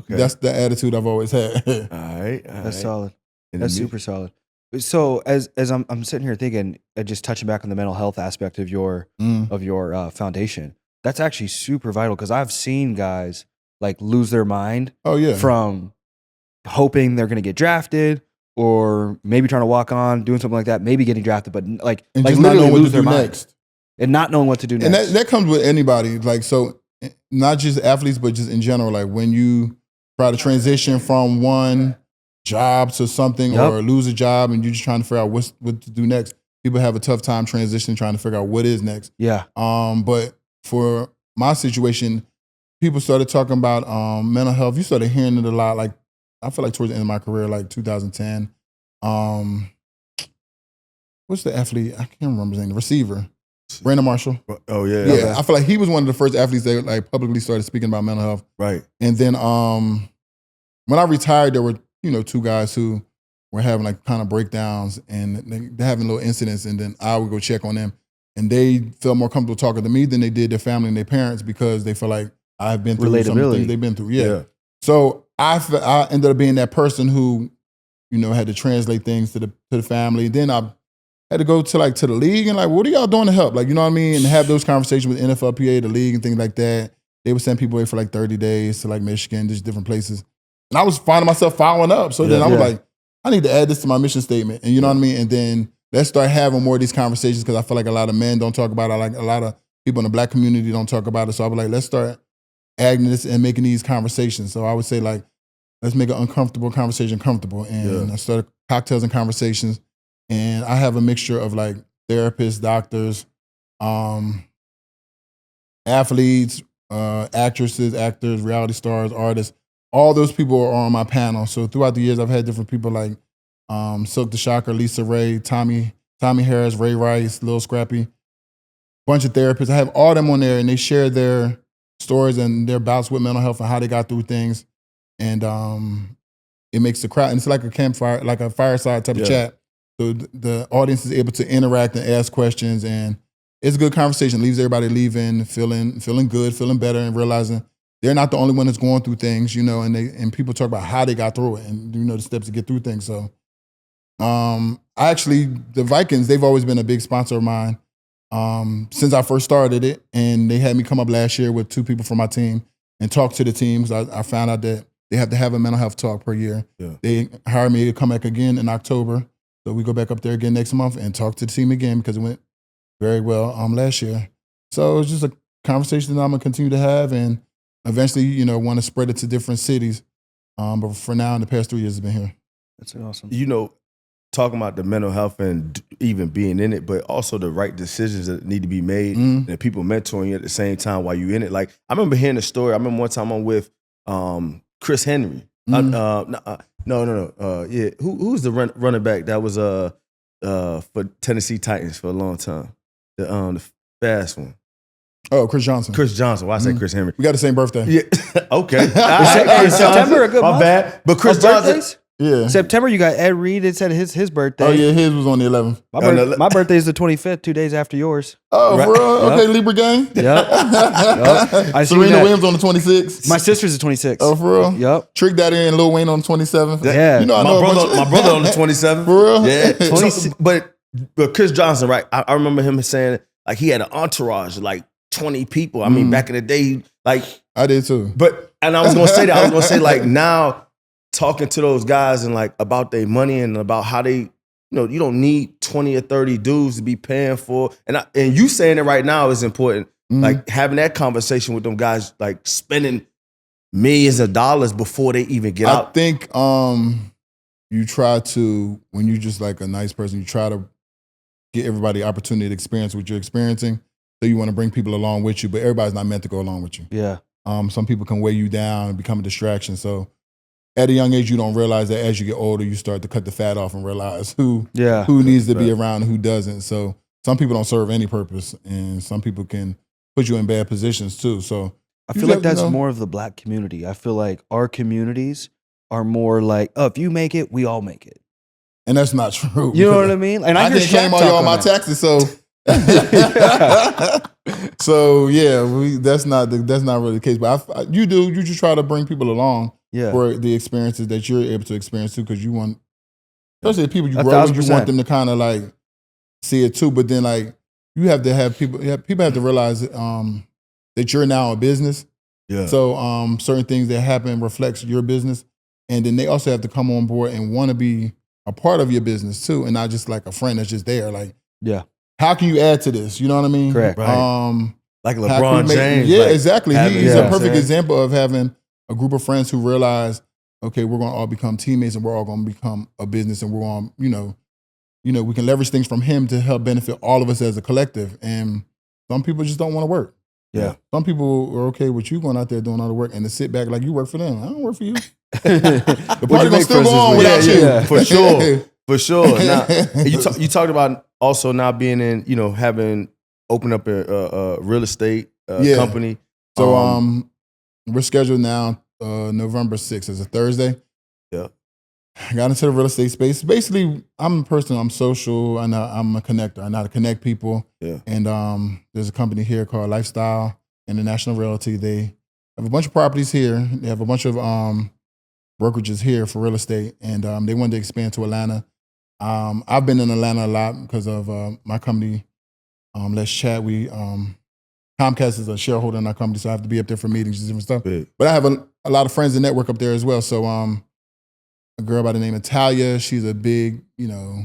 S1: that's the attitude I've always had.
S3: All right.
S2: That's solid. That's super solid. So as I'm sitting here thinking, just touching back on the mental health aspect of your foundation, that's actually super vital, because I've seen guys like lose their mind. From hoping they're going to get drafted, or maybe trying to walk on, doing something like that, maybe getting drafted, but like
S1: just
S2: literally
S1: not knowing
S2: lose
S1: what to
S2: their
S1: do
S2: mind
S1: next.
S2: And not knowing what to do next.
S1: And that comes with anybody. Like, so not just athletes, but just in general. Like when you try to transition from one job to something, or lose a job, and you're just trying to figure out what to do next. People have a tough time transitioning, trying to figure out what is next. Yeah. But for my situation, people started talking about mental health. You started hearing it a lot. Like, I feel like towards the end of my career, like 2010. What's the athlete? I can't remember his name. The receiver, Brandon Marshall.
S3: Oh yeah.
S1: Yeah. Okay. I feel like he was one of the first athletes that like publicly started speaking about mental health. Right. And then when I retired, there were 2 guys who were having like kind of breakdowns, and they're having little incidents, and then I would go check on them, and they felt more comfortable talking to me than they did their family and their parents, because they feel like I've been through some things they've been through. Yeah. So I ended up being that person who, had to translate things to the family. Then I had to go to the league and like, what are y'all doing to help? Like, you know what I mean? And have those conversations with NFLPA, the league, and things like that. They would send people away for like 30 days to like Michigan, just different places. And I was finding myself following up. So then I was like, I need to add this to my mission statement. And you know what I mean? And then let's start having more of these conversations, because I feel like a lot of men don't talk about it. Like a lot of people in the Black community don't talk about it. So I was like, let's start adding this and making these conversations. So I would say like, let's make an uncomfortable conversation comfortable. And I started cocktails and conversations. And I have a mixture of like therapists, doctors, athletes, actresses, actors, reality stars, artists. All those people are on my panel. So throughout the years, I've had different people like Silk the Shocker, Lisa Ray, Tommy Harris, Ray Rice, Lil Scrappy, bunch of therapists. I have all them on there, and they share their stories and their bouts with mental health and how they got through things. And it makes the crowd, and it's like a campfire, like a fireside type of chat. So the audience is able to interact and ask questions, and it's a good conversation. Leaves everybody leaving feeling good, feeling better, and realizing they're not the only one that's going through things, you know, and people talk about how they got through it and, you know, the steps to get through things. So the Vikings, they've always been a big sponsor of mine since I first started it. And they had me come up last year with 2 people from my team and talk to the teams. I found out that they have to have a mental health talk per year. Yeah. They hired me to come back again in October. So we go back up there again next month and talk to the team again because it went very well last year. So it's just a conversation that I'm going to continue to have and eventually, you know, want to spread it to different cities. But for now, in the past 3 years, I've been here.
S2: That's awesome.
S3: You know, talking about the mental health and even being in it, but also the right decisions that need to be made and people mentoring you at the same time while you're in it. Like, I remember hearing a story. I remember one time I'm with Chris Henry. Yeah, who's the running back that was for Tennessee Titans for a long time? The fast one.
S1: Oh, Chris Johnson.
S3: Chris Johnson. Why I say Chris Henry?
S1: We got the same birthday.
S3: Yeah. Okay.
S2: Is September a good month?
S3: My bad. But Chris Johnson.
S1: Yeah.
S2: September, you got Ed Reed. It said his birthday.
S1: Oh, yeah, his was on the 11th.
S2: My birthday is the 25th, 2 days after yours.
S1: Oh, right. For real? Okay, Libra gang?
S2: Yep.
S1: Serena Williams on the 26th.
S2: My sister's the 26th.
S1: Oh, for real?
S2: Yep.
S1: Trick Daddy and Lil Wayne on the 27th.
S2: Yeah.
S1: You know,
S3: my brother on the 27th.
S1: For real?
S3: Yeah. But Chris Johnson, right? I remember him saying, like, he had an entourage, like 20 people. I mean, back in the day, like.
S1: I did too.
S3: And I was going to say that. I was going to say, like, now, talking to those guys and like about their money and about how they, you know, you don't need 20 or 30 dudes to be paying for. And you saying it right now is important. Like having that conversation with them guys, like spending millions of dollars before they even get out.
S1: I think you try to, when you just like a nice person, you try to get everybody the opportunity to experience what you're experiencing. So you want to bring people along with you, but everybody's not meant to go along with you. Yeah. Some people can weigh you down and become a distraction. So at a young age, you don't realize that as you get older, you start to cut the fat off and realize who needs to be around and who doesn't. So some people don't serve any purpose, and some people can put you in bad positions too. So
S2: I feel like that's more of the Black community. I feel like our communities are more like, oh, if you make it, we all make it.
S1: And that's not true.
S2: You know what I mean? And I
S1: didn't claim all my taxes, so so yeah, that's not really the case. But you just try to bring people along. Yeah. For the experiences that you're able to experience too, because you want, especially the people you grow with, you want them to kind of like see it too. But then like you have to have people have to realize that you're now a business. Yeah. So certain things that happen reflects your business, and then they also have to come on board and want to be a part of your business too, and not just like a friend that's just there. Like, yeah, how can you add to this? You know what I mean? Correct. Right.
S3: Like LeBron James.
S1: Yeah,
S3: like
S1: exactly. He's a perfect example of having a group of friends who realize, okay, we're going to all become teammates and we're all going to become a business, and we're going to, you know, we can leverage things from him to help benefit all of us as a collective. And some people just don't want to work. Yeah. Some people are okay with you going out there doing all the work and to sit back like you work for them. I don't work for you. The party going to still go on without you. Yeah.
S3: For sure. For sure. Now, you talked about also now being in, you know, opened up a real estate company.
S1: So, we're scheduled now November 6th. It's a Thursday. Yeah. I got into the real estate space. Basically, I'm a person, I'm social, and I'm a connector. I know how to connect people. Yeah. And there's a company here called Lifestyle International Realty. They have a bunch of properties here. They have a bunch of brokerages here for real estate, and they wanted to expand to Atlanta. I've been in Atlanta a lot because of my company, Let's Chat. Comcast is a shareholder in our company, so I have to be up there for meetings and different stuff. Big. But I have a lot of friends and network up there as well. So a girl by the name of Talia, she's a big, you know,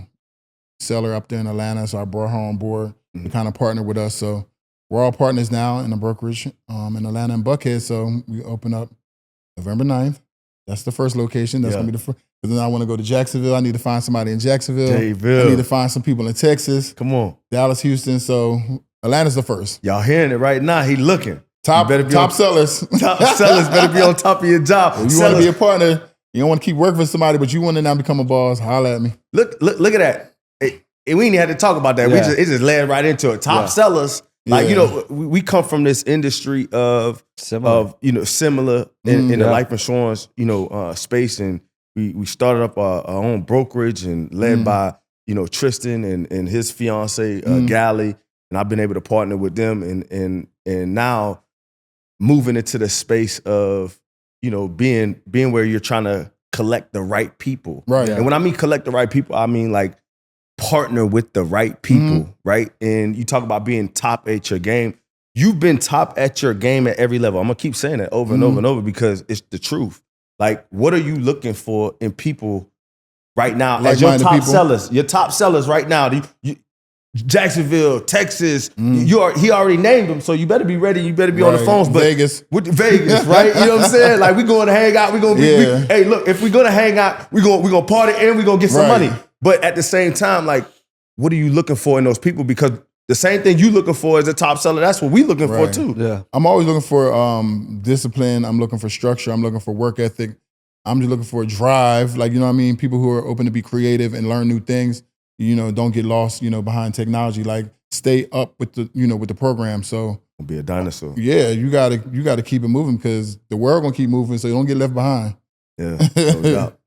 S1: seller up there in Atlanta. So I brought her on board to kind of partner with us. So we're all partners now in the brokerage in Atlanta and Buckhead. So we open up November 9th. That's the first location. That's going to be the first. Because then I want to go to Jacksonville. I need to find somebody in Jacksonville. I need to find some people in Texas.
S3: Come on.
S1: Dallas, Houston. So Atlanta's the first.
S3: Y'all hearing it right now. He looking.
S1: Top sellers.
S3: Top sellers better be on top of your job.
S1: If you want to be a partner, you don't want to keep working for somebody, but you want to now become a boss, holla at me.
S3: Look at that. We ain't had to talk about that. Yeah. It just led right into it. Top sellers Like, we come from this industry of similar in the life insurance, space. And we started up our own brokerage and led by, Tristan and his fiance, Gally. And I've been able to partner with them and now moving into the space of, being where you're trying to collect the right people.
S1: Right.
S3: And when I mean collect the right people, I mean like partner with the right people, right? And you talk about being top at your game. You've been top at your game at every level. I'm gonna keep saying that over and over and over because it's the truth. Like, what are you looking for in people right now as your top sellers? Your top sellers right now. Jacksonville, Texas. He already named them, so you better be ready. You better be on the phones. But
S1: Vegas,
S3: right? You know what I'm saying? Like, we going to hang out. We gonna be. Hey, look, if we're gonna hang out, we gonna party and we gonna get some money. But at the same time, like, what are you looking for in those people? Because the same thing you looking for as a top seller, that's what we looking for too.
S2: Yeah.
S1: I'm always looking for discipline. I'm looking for structure. I'm looking for work ethic. I'm just looking for a drive. Like, people who are open to be creative and learn new things. Don't get lost, behind technology. Like, stay up with the, with the program. So
S3: be a dinosaur.
S1: Yeah, you gotta keep it moving because the world gonna keep moving, so you don't get left behind.
S3: Yeah, no doubt.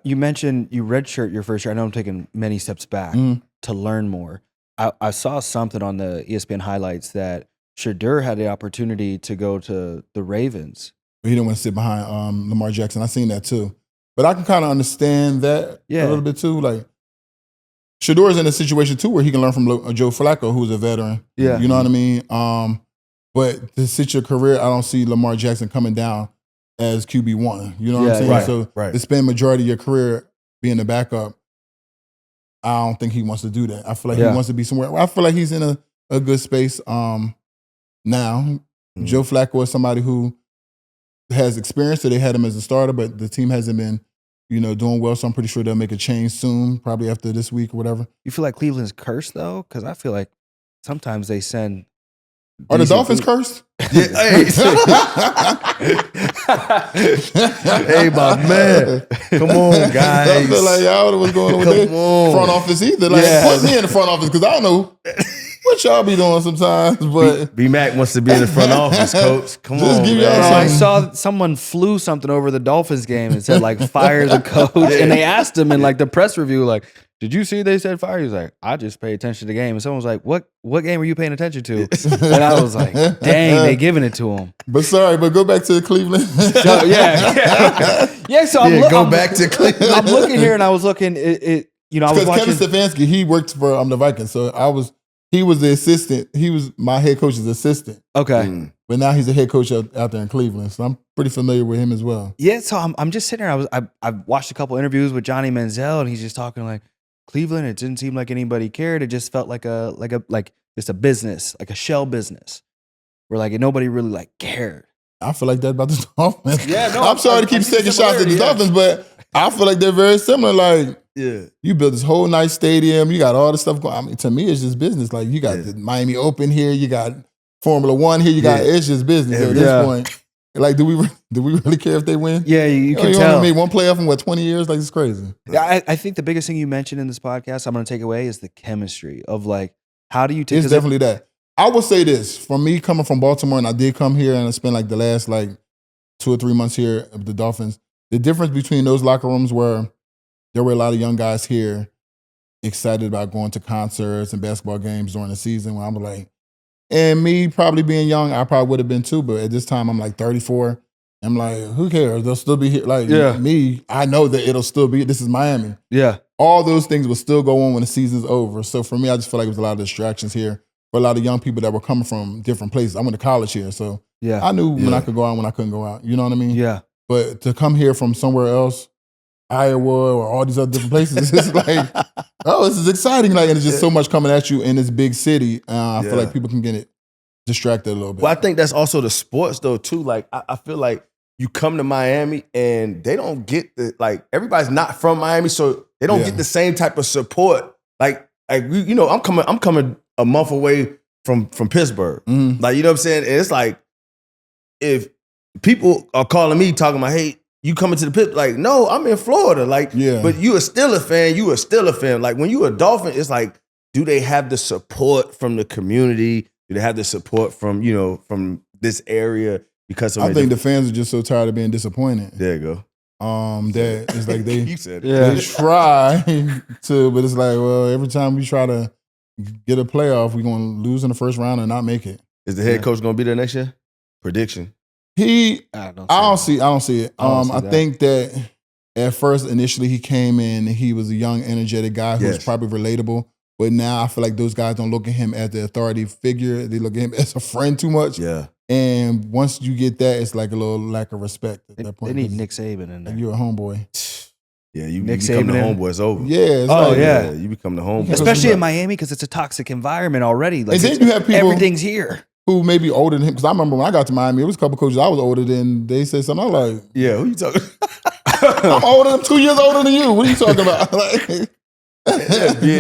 S2: You mentioned you redshirt your first year. I know I'm taking many steps back to learn more. I saw something on the ESPN highlights that Shedeur had the opportunity to go to the Ravens.
S1: He didn't want to sit behind Lamar Jackson. I seen that too. But I can kind of understand that a little bit too. Like, Shedeur's in a situation too where he can learn from Joe Flacco, who's a veteran.
S2: Yeah.
S1: You know what I mean? But to sit your career, I don't see Lamar Jackson coming down as QB1. You know what I'm saying?
S3: Right,
S1: So to spend majority of your career being the backup, I don't think he wants to do that. I feel like he wants to be somewhere. I feel like he's in a good space now. Joe Flacco is somebody who has experience, so they had him as a starter, but the team hasn't been, doing well. So I'm pretty sure they'll make a change soon, probably after this week or whatever.
S2: You feel like Cleveland's cursed though? Because I feel like sometimes they send.
S1: Are the Dolphins cursed?
S3: Yeah, hey, hey, my man. Come on, guys.
S1: I feel like y'all don't know what's going on with their front office either. Like, put me in the front office because I don't know what y'all be doing sometimes. But
S3: B-Mac wants to be in the front office, coach. Come
S1: just
S3: on,
S1: give
S3: man.
S1: y'all
S2: I saw someone flew something over the Dolphins game and said like fire the coach, and they asked him in like the press review like, did you see they said fire? He was like, I just pay attention to the game. And someone was like, what game are you paying attention to? And I was like, dang, they giving it to him.
S1: But go back to Cleveland.
S2: So, yeah. So
S3: go back to Cleveland.
S2: I'm looking here, and I was looking. I was watching.
S1: Kevin Stefanski, he worked for the Vikings, so he was the assistant. He was my head coach's assistant.
S2: Okay.
S1: But now he's a head coach out there in Cleveland, so I'm pretty familiar with him as well.
S2: Yeah, so I'm just sitting there. I've watched a couple interviews with Johnny Manziel, and he's just talking like Cleveland. It didn't seem like anybody cared. It just felt like just a business, like a shell business, where like nobody really like cared.
S1: I feel like that about the Dolphins.
S2: Yeah, no,
S1: I'm sorry to keep taking shots at the Dolphins, but I feel like they're very similar. Like, you built this whole nice stadium, you got all this stuff going. I mean, to me, it's just business. Like, you got the Miami Open here, you got Formula One here, it's just business at this point. Like, do we really care if they win?
S2: Yeah, you can
S1: you
S2: tell.
S1: Only made one playoff in 20 years? Like, it's crazy.
S2: Yeah, I think the biggest thing you mentioned in this podcast, I'm going to take away, is the chemistry of like, how do you take?
S1: It's definitely that. I would say this, for me coming from Baltimore, and I did come here and I spent like the last 2 or 3 months here of the Dolphins. The difference between those locker rooms where there were a lot of young guys here excited about going to concerts and basketball games during the season, when I'm like, and me probably being young, I probably would have been too, but at this time I'm like 34. I'm like, who cares? They'll still be here. Like, me, I know that it'll still be, this is Miami.
S2: Yeah.
S1: All those things will still go on when the season's over. So for me, I just feel like it was a lot of distractions here for a lot of young people that were coming from different places. I went to college here, so I knew when I could go out, when I couldn't go out. You know what I mean?
S2: Yeah.
S1: But to come here from somewhere else, Iowa or all these other different places, it's just like, oh, this is exciting. Like, and it's just so much coming at you in this big city. I feel like people can get it distracted a little bit.
S3: Well, I think that's also the sports though too. Like, I feel like you come to Miami and they don't get everybody's not from Miami, so they don't get the same type of support. Like I'm coming a month away from Pittsburgh. Like, you know what I'm saying? And it's like, if people are calling me talking about, hey, you coming to the pit? Like, no, I'm in Florida. Like, but you are still a fan. You are still a fan. Like, when you a Dolphin, it's like, do they have the support from the community Do they have the support from from this area? Because
S1: I think the fans are just so tired of being disappointed.
S3: There you go.
S1: That it's like
S3: You said it.
S1: they try to, but it's like, well, every time we try to get a playoff, we're going to lose in the first round and not make it.
S3: Is the head coach going to be there next year? Prediction.
S1: I don't see it. I think that at first, initially, he came in and he was a young, energetic guy who was probably relatable. But now I feel like those guys don't look at him as the authority figure. They look at him as a friend too much.
S3: Yeah.
S1: And once you get that, it's like a little lack of respect at that point.
S2: They need Nick Saban in there.
S1: You're a homeboy.
S3: Yeah, you become the homeboy. It's over.
S1: Yeah.
S3: You become the homeboy.
S2: Especially in Miami because it's a toxic environment already. Like,
S1: and then you have people,
S2: everything's here.
S1: Who may be older than him. Because I remember when I got to Miami, it was a couple coaches I was older than. They said something. I was like,
S3: yeah, who you talking?
S1: I'm older. I'm 2 years older than you. What are you talking about? Like,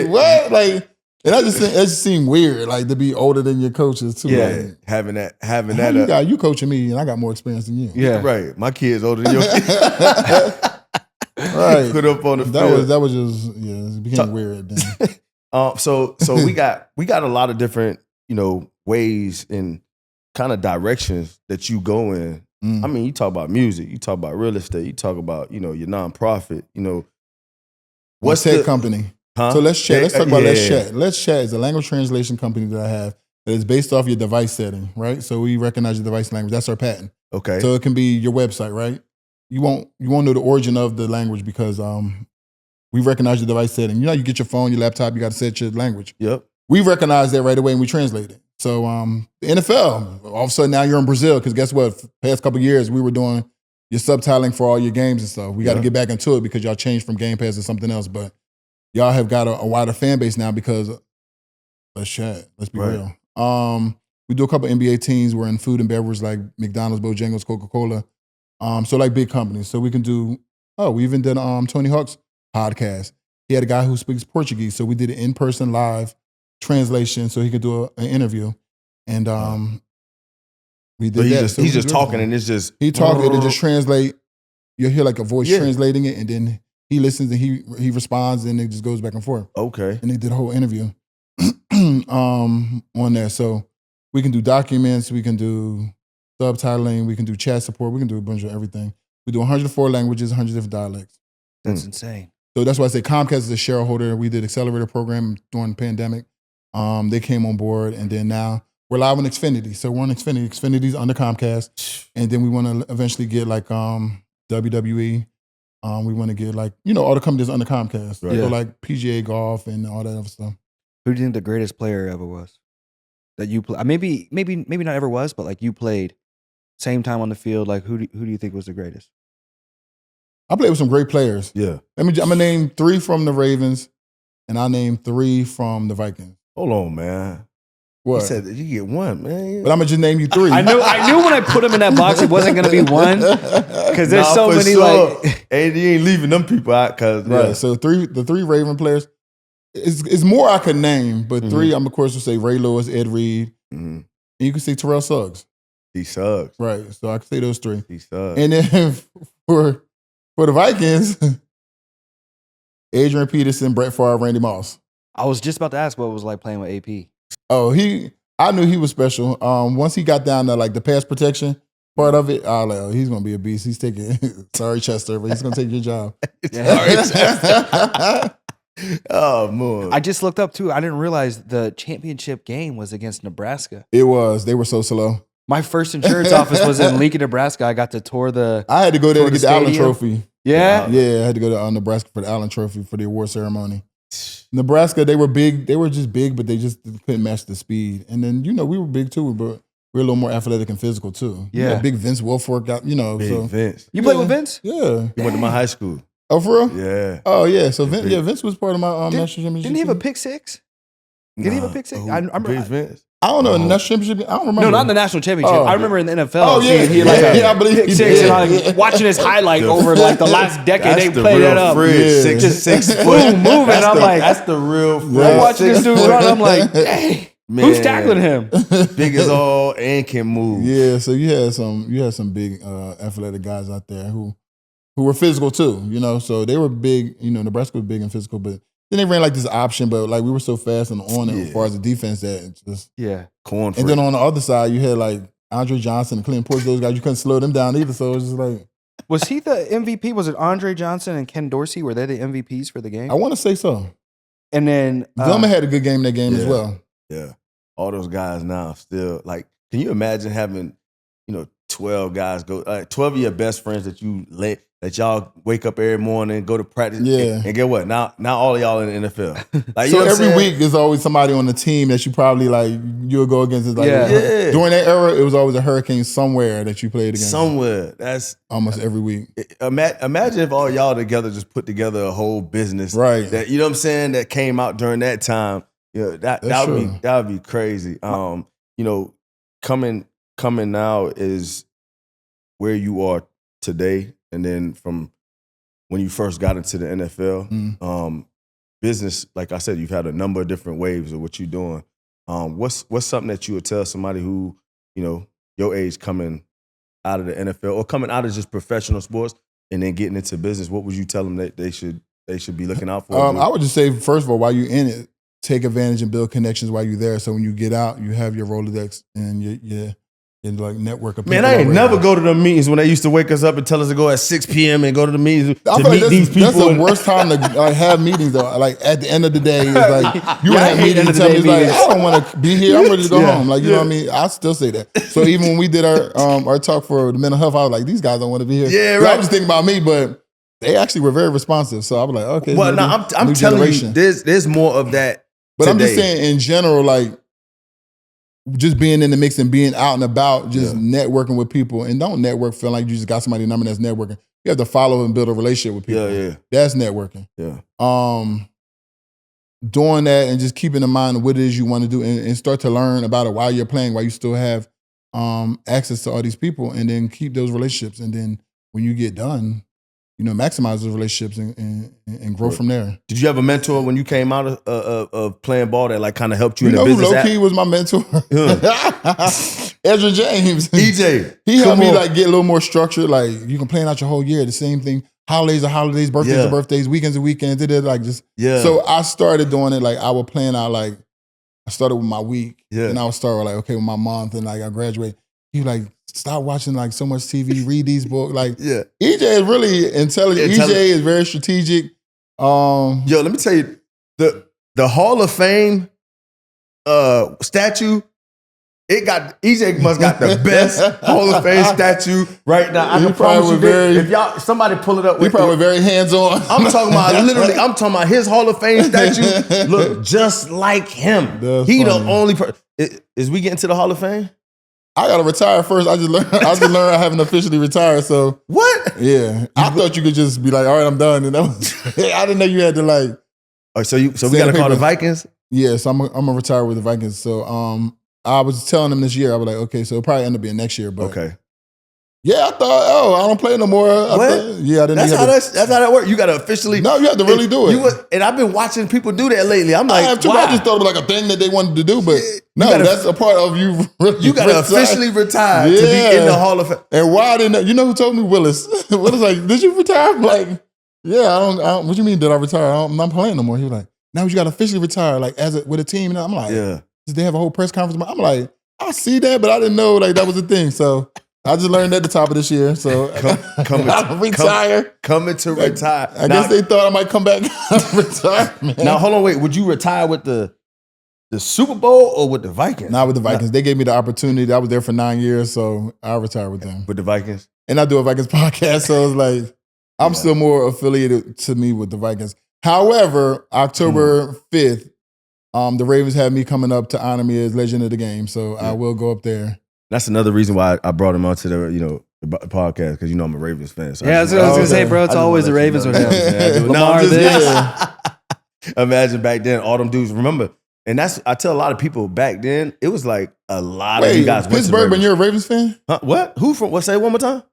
S1: what? Like, and that just seemed weird. Like to be older than your coaches too.
S3: Yeah,
S1: like,
S3: having that.
S1: You coaching me, and I got more experience than you.
S3: Yeah, right. My kid's older than your kid.
S1: Right.
S3: Put up on the field.
S1: That was just it became weird. Then.
S3: So we got a lot of different ways and kind of directions that you go in. I mean, you talk about music, you talk about real estate, you talk about your nonprofit.
S1: What's that company?
S3: Huh?
S1: So let's chat. Let's talk about Let's Chat. Let's Chat is a language translation company that I have that is based off your device setting, right? So we recognize your device language. That's our patent.
S3: Okay.
S1: So it can be your website, right? You won't know the origin of the language because we recognize your device setting. You get your phone, your laptop, you got to set your language.
S3: Yep.
S1: We recognize that right away and we translate it. So the NFL, all of a sudden now you're in Brazil because guess what? For the past couple of years we were doing your subtitling for all your games and stuff. We got to get back into it because y'all changed from Game Pass to something else, but y'all have got a wider fan base now because Let's Chat. Let's be real. We do a couple of NBA teams. We're in food and beverage like McDonald's, Bojangles, Coca-Cola. So like big companies. So we can do, we even did Tony Hawk's podcast. He had a guy who speaks Portuguese. So we did an in-person live translation so he could do an interview. And we did that.
S3: He's just talking and it's just...
S1: He talking and just translate. You'll hear like a voice translating it and then he listens and he responds and it just goes back and forth.
S3: Okay.
S1: And they did a whole interview on there. So we can do documents, we can do subtitling, we can do chat support, we can do a bunch of everything. We do 104 languages, 100 different dialects.
S2: That's insane.
S1: So that's why I say Comcast is a shareholder. We did accelerator program during the pandemic. They came on board and then now we're live on Xfinity. So we're on Xfinity. Xfinity's under Comcast. And then we want to eventually get like WWE. We want to get like, all the companies under Comcast. Right. So like PGA Golf and all that other stuff.
S2: Who do you think the greatest player ever was? That you play? Maybe not ever was, but like you played same time on the field. Like who do you think was the greatest?
S1: I played with some great players.
S3: Yeah.
S1: I'm gonna name 3 from the Ravens, and I named 3 from the Vikings.
S3: Hold on, man.
S1: What?
S3: You said that you get 1, man.
S1: But I'm gonna just name you 3.
S2: I knew when I put him in that box, it wasn't gonna be 1 because there's so many like.
S3: And you ain't leaving them people out because
S1: right. So the 3 Raven players. It's more I could name, but 3 I'm of course would say Ray Lewis, Ed Reed, and you can say Terrell Suggs.
S3: He sucks.
S1: Right. So I could say those 3.
S3: He sucks.
S1: And then for the Vikings, Adrian Peterson, Brett Favre, Randy Moss.
S2: I was just about to ask what it was like playing with AP.
S1: Oh, I knew he was special. Once he got down to like the pass protection part of it, I was like, oh, he's gonna be a beast. He's taking sorry, Chester, but he's gonna take your job.
S3: Sorry, Chester. Oh man.
S2: I just looked up too. I didn't realize the championship game was against Nebraska.
S1: It was. They were so slow.
S2: My first insurance office was in Lincoln, Nebraska. I got to tour the.
S1: I had to go there to get the Allen Trophy.
S2: Yeah?
S1: Yeah, I had to go to Nebraska for the Allen Trophy for the award ceremony. Nebraska, they were big. They were just big, but they just couldn't match the speed. And then, we were big too, but we were a little more athletic and physical too.
S2: Yeah.
S1: Big Vince Wilfork got,
S3: Big Vince.
S2: You played with Vince?
S1: Yeah.
S3: He went to my high school.
S1: Oh, for real?
S3: Yeah.
S1: Oh, yeah. So Vince was part of my national championship.
S2: Didn't he have a pick six? Did he have a pick six? I remember.
S3: Vince.
S1: I don't know. In the national championship, I don't remember.
S2: No, not in the national championship. I remember in the NFL.
S1: Oh, yeah.
S2: He
S1: I believe
S2: pick
S1: he
S2: six.
S1: did.
S2: And I'm watching his highlight over like the last decade. They played that up.
S3: Fridge, 6 foot.
S2: Boom, moving. I'm like,
S3: that's the real Fridge.
S2: I'm watching this dude run. I'm like, hey, who's tackling him?
S3: Big as all and can move.
S1: Yeah, so you had some big athletic guys out there who were physical too, So they were big, Nebraska was big and physical, but Then they ran like this option, but like we were so fast and on it as far as the defense that it just
S3: corn.
S1: And then on the other side, you had like Andre Johnson and Clinton Portis, those guys. You couldn't slow them down either. So it was just like.
S2: Was he the MVP? Was it Andre Johnson and Ken Dorsey? Were they the MVPs for the game?
S1: I want to say so.
S2: And then
S1: Velma had a good game in that game as well.
S3: Yeah, all those guys now still like. Can you imagine having 12 guys go 12 of your best friends that y'all wake up every morning, go to practice, and get what? Now all of y'all in the NFL. Like,
S1: so every week there's always somebody on the team that you probably like you'll go against. Like, during that era, it was always a hurricane somewhere that you played against.
S3: Somewhere. That's
S1: almost every week.
S3: Imagine if all y'all together just put together a whole business,
S1: right?
S3: That you know what I'm saying, that came out during that time. That would be crazy. Coming now is where you are today, and then from when you first got into the NFL, business, like I said, you've had a number of different waves of what you're doing. What's something that you would tell somebody who, your age coming out of the NFL or coming out of just professional sports and then getting into business? What would you tell them that they should be looking out for?
S1: I would just say, first of all, while you're in it, take advantage and build connections while you're there. So when you get out, you have your Rolodex and your like network of people.
S3: Man, I ain't never go to the meetings when they used to wake us up and tell us to go at 6 p.m. and go to the meetings to meet these people.
S1: That's the worst time to have meetings though. Like at the end of the day, it's like you want to have meetings and tell me like I don't want to be here. I'm ready to go home. Like you know what I mean? I still say that. So even when we did our talk for the mental health, I was like, these guys don't want to be here.
S3: Yeah, right.
S1: I was thinking about me, but they actually were very responsive. So I was like, okay.
S3: Well, now I'm telling you, there's more of that.
S1: But
S3: today.
S1: I'm just saying in general, like. Just being in the mix and being out and about, just networking with people. And don't network feeling like you just got somebody's number that's networking. You have to follow and build a relationship with people.
S3: Yeah.
S1: That's networking.
S3: Yeah.
S1: Doing that and just keeping in mind what it is you want to do and start to learn about it while you're playing, while you still have access to all these people, and then keep those relationships. And then when you get done, maximize those relationships and grow from there.
S3: Did you have a mentor when you came out of playing ball that like kind of helped you in the business?
S1: Low key was my mentor, Ezra James.
S3: EJ,
S1: he helped me like get a little more structured. Like you can plan out your whole year, the same thing. Holidays are holidays, birthdays are birthdays, weekends are weekends. So I started doing it like I would plan out like I started with my week, and I would start with like with my month, and like I graduate. He was like, stop watching like so much TV, read these books. Like, EJ is really intelligent. EJ is very strategic.
S3: Let me tell you, the Hall of Fame statue, EJ must got the best Hall of Fame statue right now. I can promise you, if somebody pull it up,
S1: we probably very hands on.
S3: I'm talking about his Hall of Fame statue look just like him.
S1: That's
S3: he
S1: funny.
S3: the only person. Is we getting to the Hall of Fame?
S1: I gotta retire first. I just learned I haven't officially retired. So
S3: what?
S1: Yeah, I thought you could just be like, all right, I'm done. And that was, I didn't know you had to like.
S3: Oh, so we gotta call the Vikings.
S1: Yeah, so I'm gonna retire with the Vikings. So I was telling them this year. I was like, okay, so it'll probably end up being next year. But
S3: okay.
S1: Yeah, I thought, I don't play no more. I didn't.
S3: That's how that works. You got to officially.
S1: No, you have to really do it.
S3: And I've been watching people do that lately. I'm like,
S1: I have too. I just thought it was like a thing that they wanted to do, but that's a part of you.
S3: You got to officially retire to be in the Hall of Fame.
S1: And why didn't you know who told me? Willis. Willis like, did you retire? I'm like, yeah, I don't. What do you mean? Did I retire? I'm not playing no more. He was like, now you got to officially retire, like with a team. And I'm like, did they have a whole press conference? I'm like, I see that, but I didn't know like that was a thing. So. I just learned at the top of this year, so retire.
S3: Coming to retire.
S1: I guess they thought I might come back and retire. Man.
S3: Now, hold on, wait. Would you retire with the Super Bowl or with the Vikings?
S1: Not with the Vikings. They gave me the opportunity. I was there for 9 years, so I'll retire with them.
S3: With the Vikings?
S1: And I do a Vikings podcast, so it's like, I'm still more affiliated to me with the Vikings. However, October 5th, the Ravens have me coming up to honor me as legend of the game, so I will go up there.
S3: That's another reason why I brought him onto the podcast, because I'm a Ravens fan. So
S2: I was gonna say, bro, it's always the Ravens with him. Lamar
S3: Imagine back then, all them dudes. Remember, and I tell a lot of people back then, it was like a lot of you guys.
S1: Pittsburgh, when you're a Ravens fan?
S3: What? Who from? What? Say it one more time.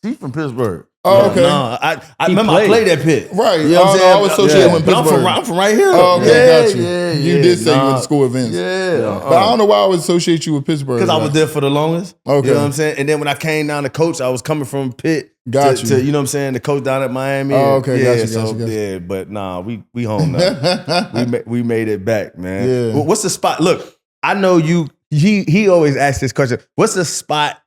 S3: She's from Pittsburgh.
S1: Oh, okay.
S3: No, I remember I played at Pitt.
S1: Right.
S3: You know what I'm saying?
S1: I was associated with Pittsburgh.
S3: I'm from right here.
S1: Oh, okay, got you.
S3: Yeah,
S1: You did say you went to school events.
S3: Yeah.
S1: But I don't know why I would associate you with Pittsburgh.
S3: Because I was there for the longest.
S1: Okay.
S3: You know what I'm saying? And then when I came down to coach, I was coming from Pitt to you know what I'm saying, the coach down at Miami.
S1: Oh, okay.
S3: Yeah,
S1: Got you.
S3: Yeah, but nah, we home now. we made it back, man.
S1: Yeah.
S3: What's the spot? Look, I know you, he always asks this question. What's the spot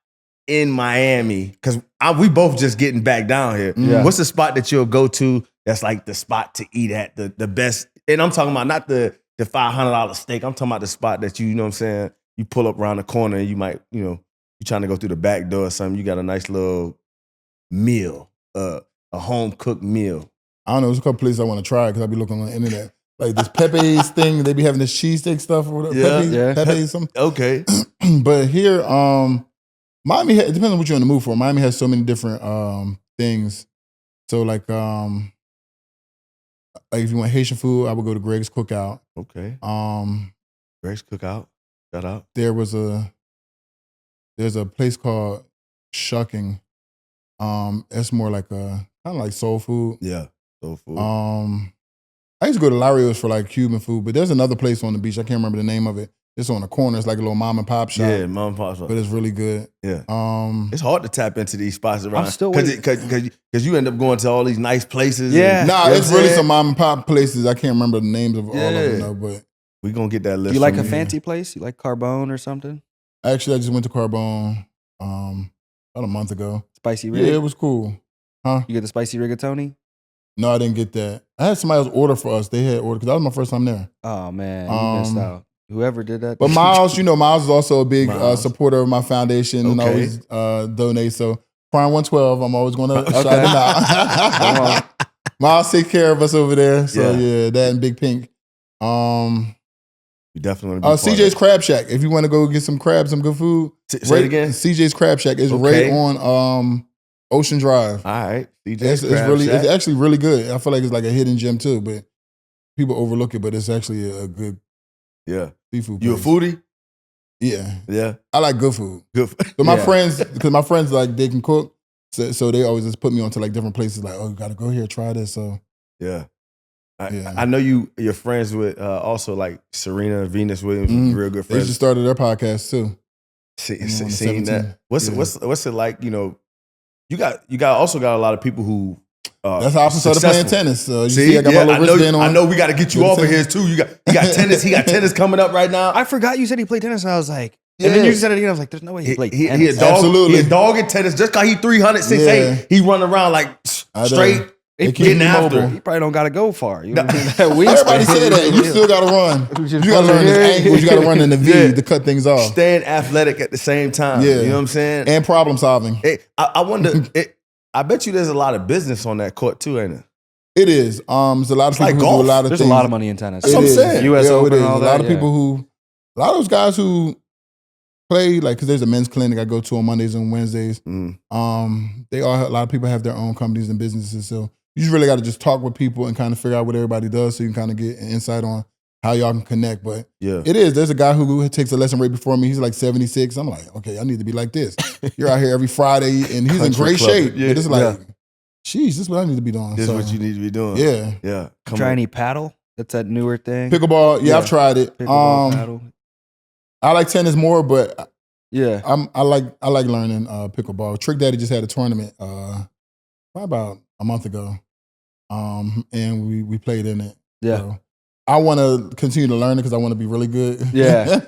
S3: in Miami? Because we both just getting back down here.
S2: Yeah.
S3: What's the spot that you'll go to that's like the spot to eat at, the best? And I'm talking about not the $500 steak. I'm talking about the spot that you know what I'm saying, you pull up around the corner and you might, you know, you trying to go through the back door or something. You got a nice little meal, a home cooked meal.
S1: I don't know. There's a couple places I want to try because I be looking on the internet. Like this Pepe's thing, they be having this cheesesteak stuff or whatever. Pepe's something.
S3: Okay.
S1: But here, Miami, it depends on what you're in the mood for. Miami has so many different things. So like if you want Haitian food, I would go to Greg's Cookout.
S3: Okay. Greg's Cookout. Shout out.
S1: There's a place called Shucking. It's more like kind of like soul food.
S3: Yeah, soul food.
S1: I used to go to Lario's for like Cuban food, but there's another place on the beach. I can't remember the name of it. It's on the corner. It's like a little mom and pop shop.
S3: Yeah, mom and pop shop.
S1: But it's really good.
S3: Yeah. It's hard to tap into these spots around.
S2: I'm still waiting.
S3: Because you end up going to all these nice places.
S2: Yeah.
S1: Nah, it's really some mom and pop places. I can't remember the names of all of them though, but
S3: we're going to get that list.
S2: You like a fancy place? You like Carbone or something?
S1: Actually, I just went to Carbone about a month ago.
S2: Spicy rig?
S1: Yeah, it was cool. Huh?
S2: You get the spicy rigatoni?
S1: No, I didn't get that. I had somebody else order for us. They had ordered because that was my first time there.
S2: Oh man, you missed out. Whoever did that.
S1: But Miles, Miles is also a big supporter of my foundation and always donate. So Prime 112, I'm always going to shout him out. Miles take care of us over there. So yeah, that and Big Pink.
S3: You definitely want to be
S1: CJ's Crab Shack. If you want to go get some crabs, some good food.
S3: Say it again.
S1: CJ's Crab Shack is right on Ocean Drive.
S3: All right. CJ's
S1: it's actually really good. I feel like it's like a hidden gem too, but people overlook it, but it's actually a good seafood place.
S3: You a foodie?
S1: Yeah.
S3: Yeah.
S1: I like good food.
S3: Good.
S1: So my friends, because my friends like they can cook, so they always just put me onto like different places. Like, oh, you got to go here, try this. So
S3: yeah. I know you're friends with also like Serena and Venus Williams, real good friends.
S1: They just started their podcast too.
S3: Seeing that, what's it like? You also got a lot of people who.
S1: That's how I started playing tennis. So you see, I got my little wristband on.
S3: I know we got to get you off of here too. You got tennis. He got tennis coming up right now.
S2: I forgot you said he played tennis, and I was like, and then you said it again. I was like, there's no way he played tennis.
S3: He a dog. Absolutely, he a dog in tennis. Just cause he 300, 6'8", he run around like straight. Getting after.
S2: He probably don't got to go far.
S1: Everybody said that. You still got to run. You got to learn the angles. You got to run in the V to cut things off.
S3: Staying athletic at the same time. Yeah. You know what I'm saying?
S1: And problem solving.
S3: I wonder. I bet you there's a lot of business on that court too, ain't it?
S1: It is. There's a lot of people who do a lot of
S2: things. There's a lot of money in tennis.
S3: That's what I'm saying.
S2: U.S. Open and all that.
S1: A lot of people a lot of those guys who play, like, because there's a men's clinic I go to on Mondays and Wednesdays. A lot of people have their own companies and businesses. So you just really got to just talk with people and kind of figure out what everybody does so you can kind of get an insight on how y'all can connect. But it is. There's a guy who takes a lesson right before me. He's like 76. I'm like, okay, I need to be like this. You're out here every Friday, and he's in great shape. Yeah. But it's like, geez, this is what I need to be doing.
S3: This is what you need to be doing.
S1: Yeah.
S3: Yeah.
S2: Try any paddle? That's that newer thing.
S1: Pickleball. Yeah, I've tried it.
S2: Pickleball, paddle.
S1: I like tennis more, but
S2: yeah,
S1: I like learning pickleball. Trick Daddy just had a tournament probably about a month ago. And we played in it.
S2: Yeah.
S1: So I want to continue to learn it because I want to be really good.
S2: Yeah.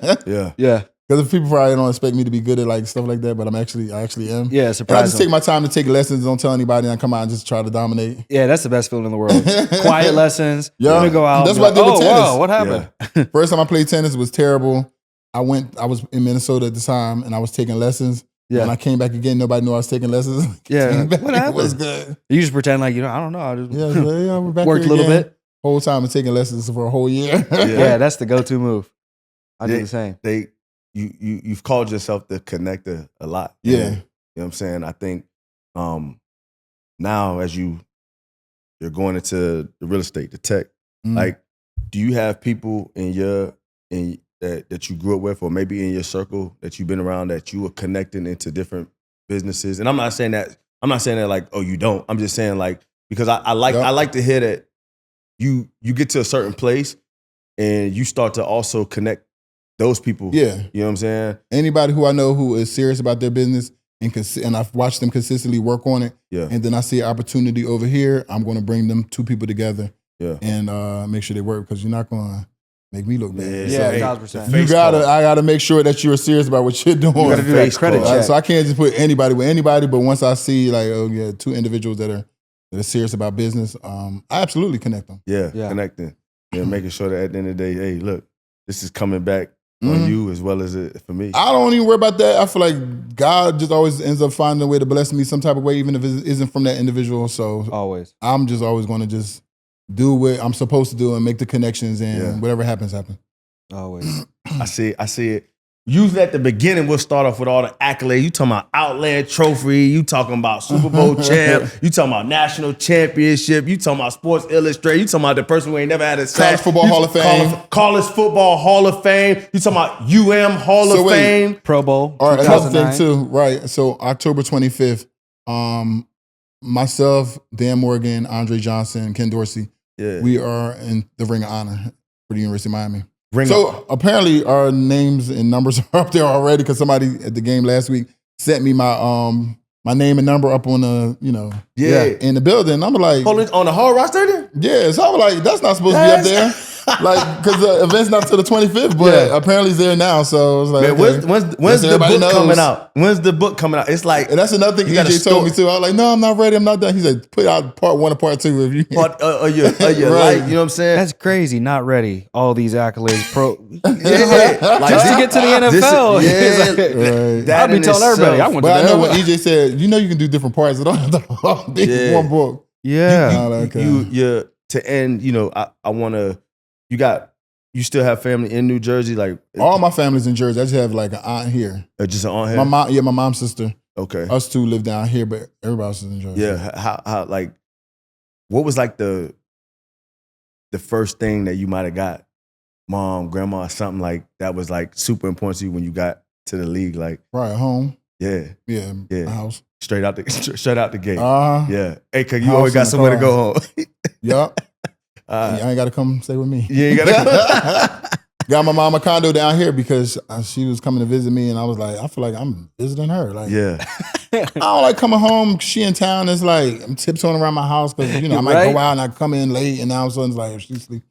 S3: Yeah.
S1: Because people probably don't expect me to be good at like stuff like that, but I actually am.
S2: Yeah, surprising.
S1: I just take my time to take lessons, don't tell anybody, and I come out and just try to dominate.
S2: Yeah, that's the best feeling in the world. Quiet lessons.
S1: Yeah.
S2: Let me go out.
S1: That's what I did with tennis.
S2: Wow, what happened?
S1: Yeah. First time I played tennis was terrible. I was in Minnesota at the time and I was taking lessons. Yeah. When I came back again, nobody knew I was taking lessons.
S2: Yeah.
S1: What happened? It was good.
S2: You just pretend like, I don't know. I just
S1: we're back
S2: worked a little bit.
S1: Whole time and taking lessons for a whole year.
S2: Yeah, that's the go-to move. I do the same.
S3: You've called yourself the connector a lot.
S1: Yeah.
S3: You know what I'm saying? I think now as you're going into the real estate, the tech, like, do you have people that you grew up with, or maybe in your circle that you've been around that you were connecting into different businesses? And I'm not saying that I'm not saying that like, oh, you don't. I'm just saying like, because I like to hear that you get to a certain place and you start to also connect those people.
S1: Yeah.
S3: You know what I'm saying?
S1: Anybody who I know who is serious about their business and I've watched them consistently work on it.
S3: Yeah.
S1: And then I see an opportunity over here, I'm going to bring them two people together.
S3: Yeah.
S1: And make sure they work, because you're not going to make me look bad.
S2: Yeah,
S1: so,
S2: 1,000%.
S1: I gotta make sure that you're serious about what you're doing.
S2: You gotta do that credit check.
S1: So I can't just put anybody with anybody, but once I see like, oh yeah, two individuals that are serious about business, I absolutely connect them.
S3: Yeah. Connecting. Yeah, making sure that at the end of the day, hey, look, this is coming back on you as well as it for me.
S1: I don't even worry about that. I feel like God just always ends up finding a way to bless me some type of way, even if it isn't from that individual. So
S2: always,
S1: I'm just always going to just do what I'm supposed to do and make the connections, and whatever happens, happen.
S2: Always.
S3: I see it. Usually at the beginning, we'll start off with all the accolades. You talking about Outland Trophy. You talking about Super Bowl champ. You talking about national championship. You talking about Sports Illustrated. You talking about the person who ain't never had a sack.
S1: College Football Hall of Fame.
S3: College Football Hall of Fame. You talking about Hall of Fame.
S2: Pro Bowl.
S1: All right, another thing too, right? So October 25th, myself, Dan Morgan, Andre Johnson, Ken Dorsey, we are in the Ring of Honor for the University of Miami. Apparently our names and numbers are up there already, because somebody at the game last week sent me my my name and number up on the, in the building. I'm like,
S3: on the whole roster?
S1: Yeah, so I was like, that's not supposed to be up there. Like, because the event's not till the 25th, but apparently it's there now. So I was like,
S3: man, when's the book coming out? When's the book coming out? It's like,
S1: and that's another thing EJ told me too. I was like, no, I'm not ready. I'm not done. He said, put out part 1 or part 2 if you
S3: part your life. You know what I'm saying?
S2: That's crazy. Not ready. All these accolades, like, just to get to the NFL. I'll be telling everybody. I want
S1: but I know what EJ said. You can do different parts. It don't have to all be one book.
S2: Yeah.
S3: You to end. I want to. You still have family in New Jersey? Like
S1: all my family's in Jersey. I just have like an aunt here.
S3: Just an aunt here?
S1: My mom, my mom's sister.
S3: Okay.
S1: Us two live down here, but everybody else is in Jersey.
S3: Yeah. How like, what was like the first thing that you might have got, mom, grandma, something like that was like super important to you when you got to the league? Like
S1: right home.
S3: Yeah.
S1: My house.
S3: Straight out the gate.
S1: Yeah.
S3: Hey, cause you always got somewhere to go home.
S1: Yup. You ain't got to come stay with me.
S3: Yeah, you got to.
S1: Got my mom a condo down here because she was coming to visit me, and I was like, I feel like I'm visiting her. Like, I don't like coming home. She in town. It's like I'm tiptoeing around my house because I might go out and I come in late, and now all of a sudden it's like she sleep.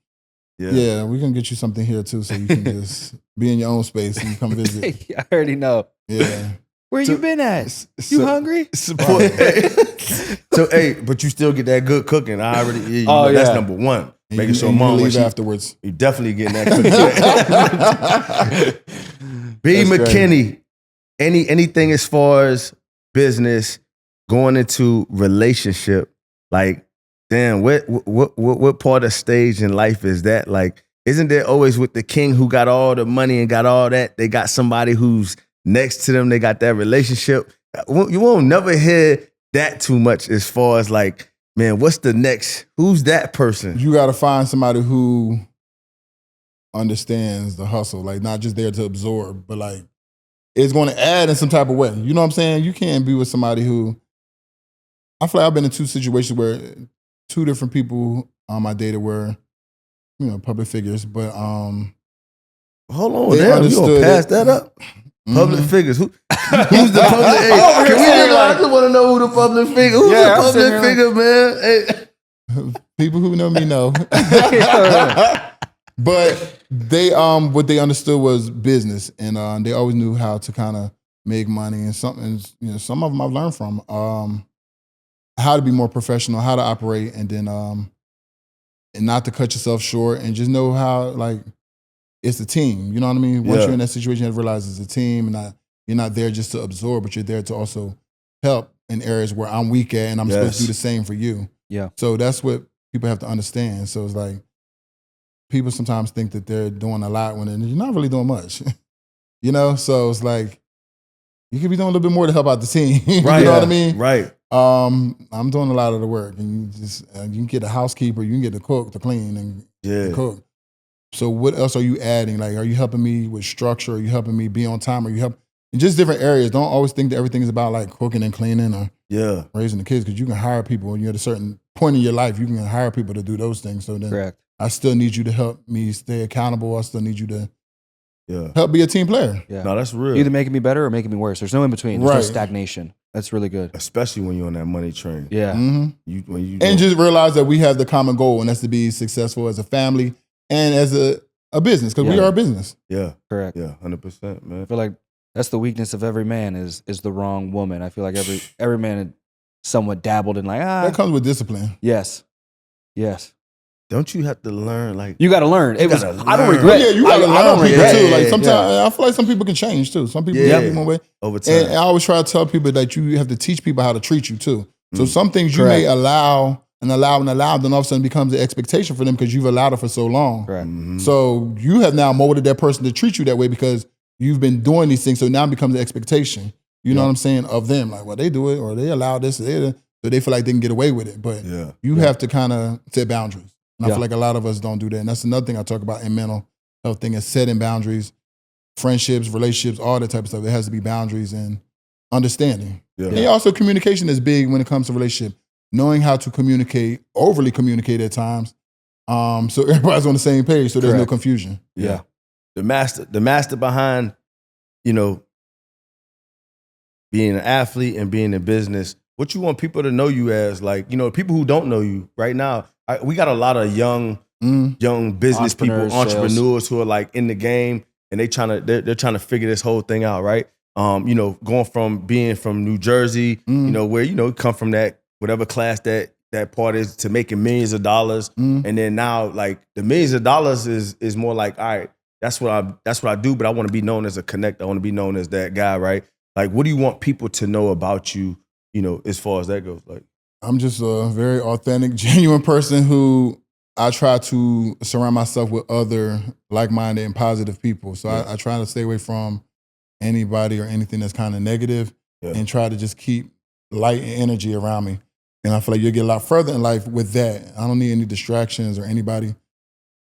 S1: Yeah, we can get you something here too, so you can just be in your own space and come visit.
S2: I already know.
S1: Yeah.
S2: Where you been at? You hungry?
S3: Support. So, but you still get that good cooking. I already. That's number one. Making sure mom
S1: leave afterwards.
S3: You definitely getting that cooking. B. McKinnie. Anything as far as business going into relationship? Like, damn, what part of stage in life is that? Like, isn't there always with the king who got all the money and got all that? They got somebody who's next to them, they got that relationship. You won't never hear that too much as far as like, man, what's the next? Who's that person?
S1: You got to find somebody who understands the hustle, like not just there to absorb, but like it's going to add in some type of way. You know what I'm saying? You can't be with somebody who, I feel like I've been in two situations where two different people I dated were, public figures, but
S3: hold on, damn, you gonna pass that up? Public figures. Who's the public? I just want to know who the public figure. Who's the public figure, man? Hey.
S1: People who know me know. But they, what they understood was business, and they always knew how to kind of make money. And some of them I've learned from how to be more professional, how to operate, and then and not to cut yourself short, and just know how like. It's a team, you know what I mean? Once you're in that situation, you have to realize it's a team, and you're not there just to absorb, but you're there to also help in areas where I'm weak at, and I'm supposed to do the same for you. Yeah. So that's what people have to understand. So it's like, people sometimes think that they're doing a lot when you're not really doing much. So it's like, you could be doing a little bit more to help out the team.
S3: Right.
S1: You know what I mean?
S3: Right.
S1: I'm doing a lot of the work, and you can get a housekeeper, you can get the cook to clean and the cook. So what else are you adding? Like, are you helping me with structure? Are you helping me be on time? Are you helping in just different areas? Don't always think that everything is about like cooking and cleaning. Or raising the kids, because you can hire people when you're at a certain point in your life. You can hire people to do those things. So then
S2: Correct.
S1: I still need you to help me stay accountable. I still need you to help be a team player.
S2: Yeah.
S3: No, that's real.
S2: Either making me better or making me worse. There's no in between. There's no stagnation. That's really good.
S3: Especially when you're on that money train.
S2: Yeah.
S1: And just realize that we have the common goal, and that's to be successful as a family and as a business, because we are a business.
S3: Yeah.
S2: Correct.
S3: Yeah, 100%, man.
S2: I feel like that's the weakness of every man is the wrong woman. I feel like every man somewhat dabbled in like,
S1: That comes with discipline.
S2: Yes.
S3: Don't you have to learn? Like,
S2: You got to learn. I don't regret.
S1: Well, yeah, you got to learn people too. Like sometimes
S2: Yeah.
S1: I feel like some people can change too. Some people
S3: Yeah.
S1: have one way.
S3: over time.
S1: And I always try to tell people that you have to teach people how to treat you too. So some things you may allow, then all of a sudden becomes the expectation for them because you've allowed it for so long.
S2: Correct.
S1: So you have now molded that person to treat you that way because you've been doing these things. So now it becomes the expectation. You know what I'm saying, of them. Like, well, they do it, or they allow this, so they feel like they can get away with it. But you have to kind of set boundaries. And I feel like a lot of us don't do that. And that's another thing I talk about in mental health thing, is setting boundaries, friendships, relationships, all that type of stuff. There has to be boundaries and understanding. Yeah. And also communication is big when it comes to relationship. Knowing how to communicate, overly communicate at times, so everybody's on the same page, so there's no confusion.
S3: Yeah. The master behind, being an athlete and being in business, what you want people to know you as, like, people who don't know you right now. We got a lot of young business people, entrepreneurs who are like in the game, and they're trying to figure this whole thing out, right? Going from being from New Jersey, where you come from that whatever class that part is, to making millions of dollars, and then now like the millions of dollars is more like, all right, that's what I do, but I want to be known as a connect. I want to be known as that guy, right? Like, what do you want people to know about you, as far as that goes? Like,
S1: I'm just a very authentic, genuine person who I try to surround myself with other like-minded and positive people. So I try to stay away from anybody or anything that's kind of negative, and try to just keep light and energy around me. And I feel like you'll get a lot further in life with that. I don't need any distractions or anybody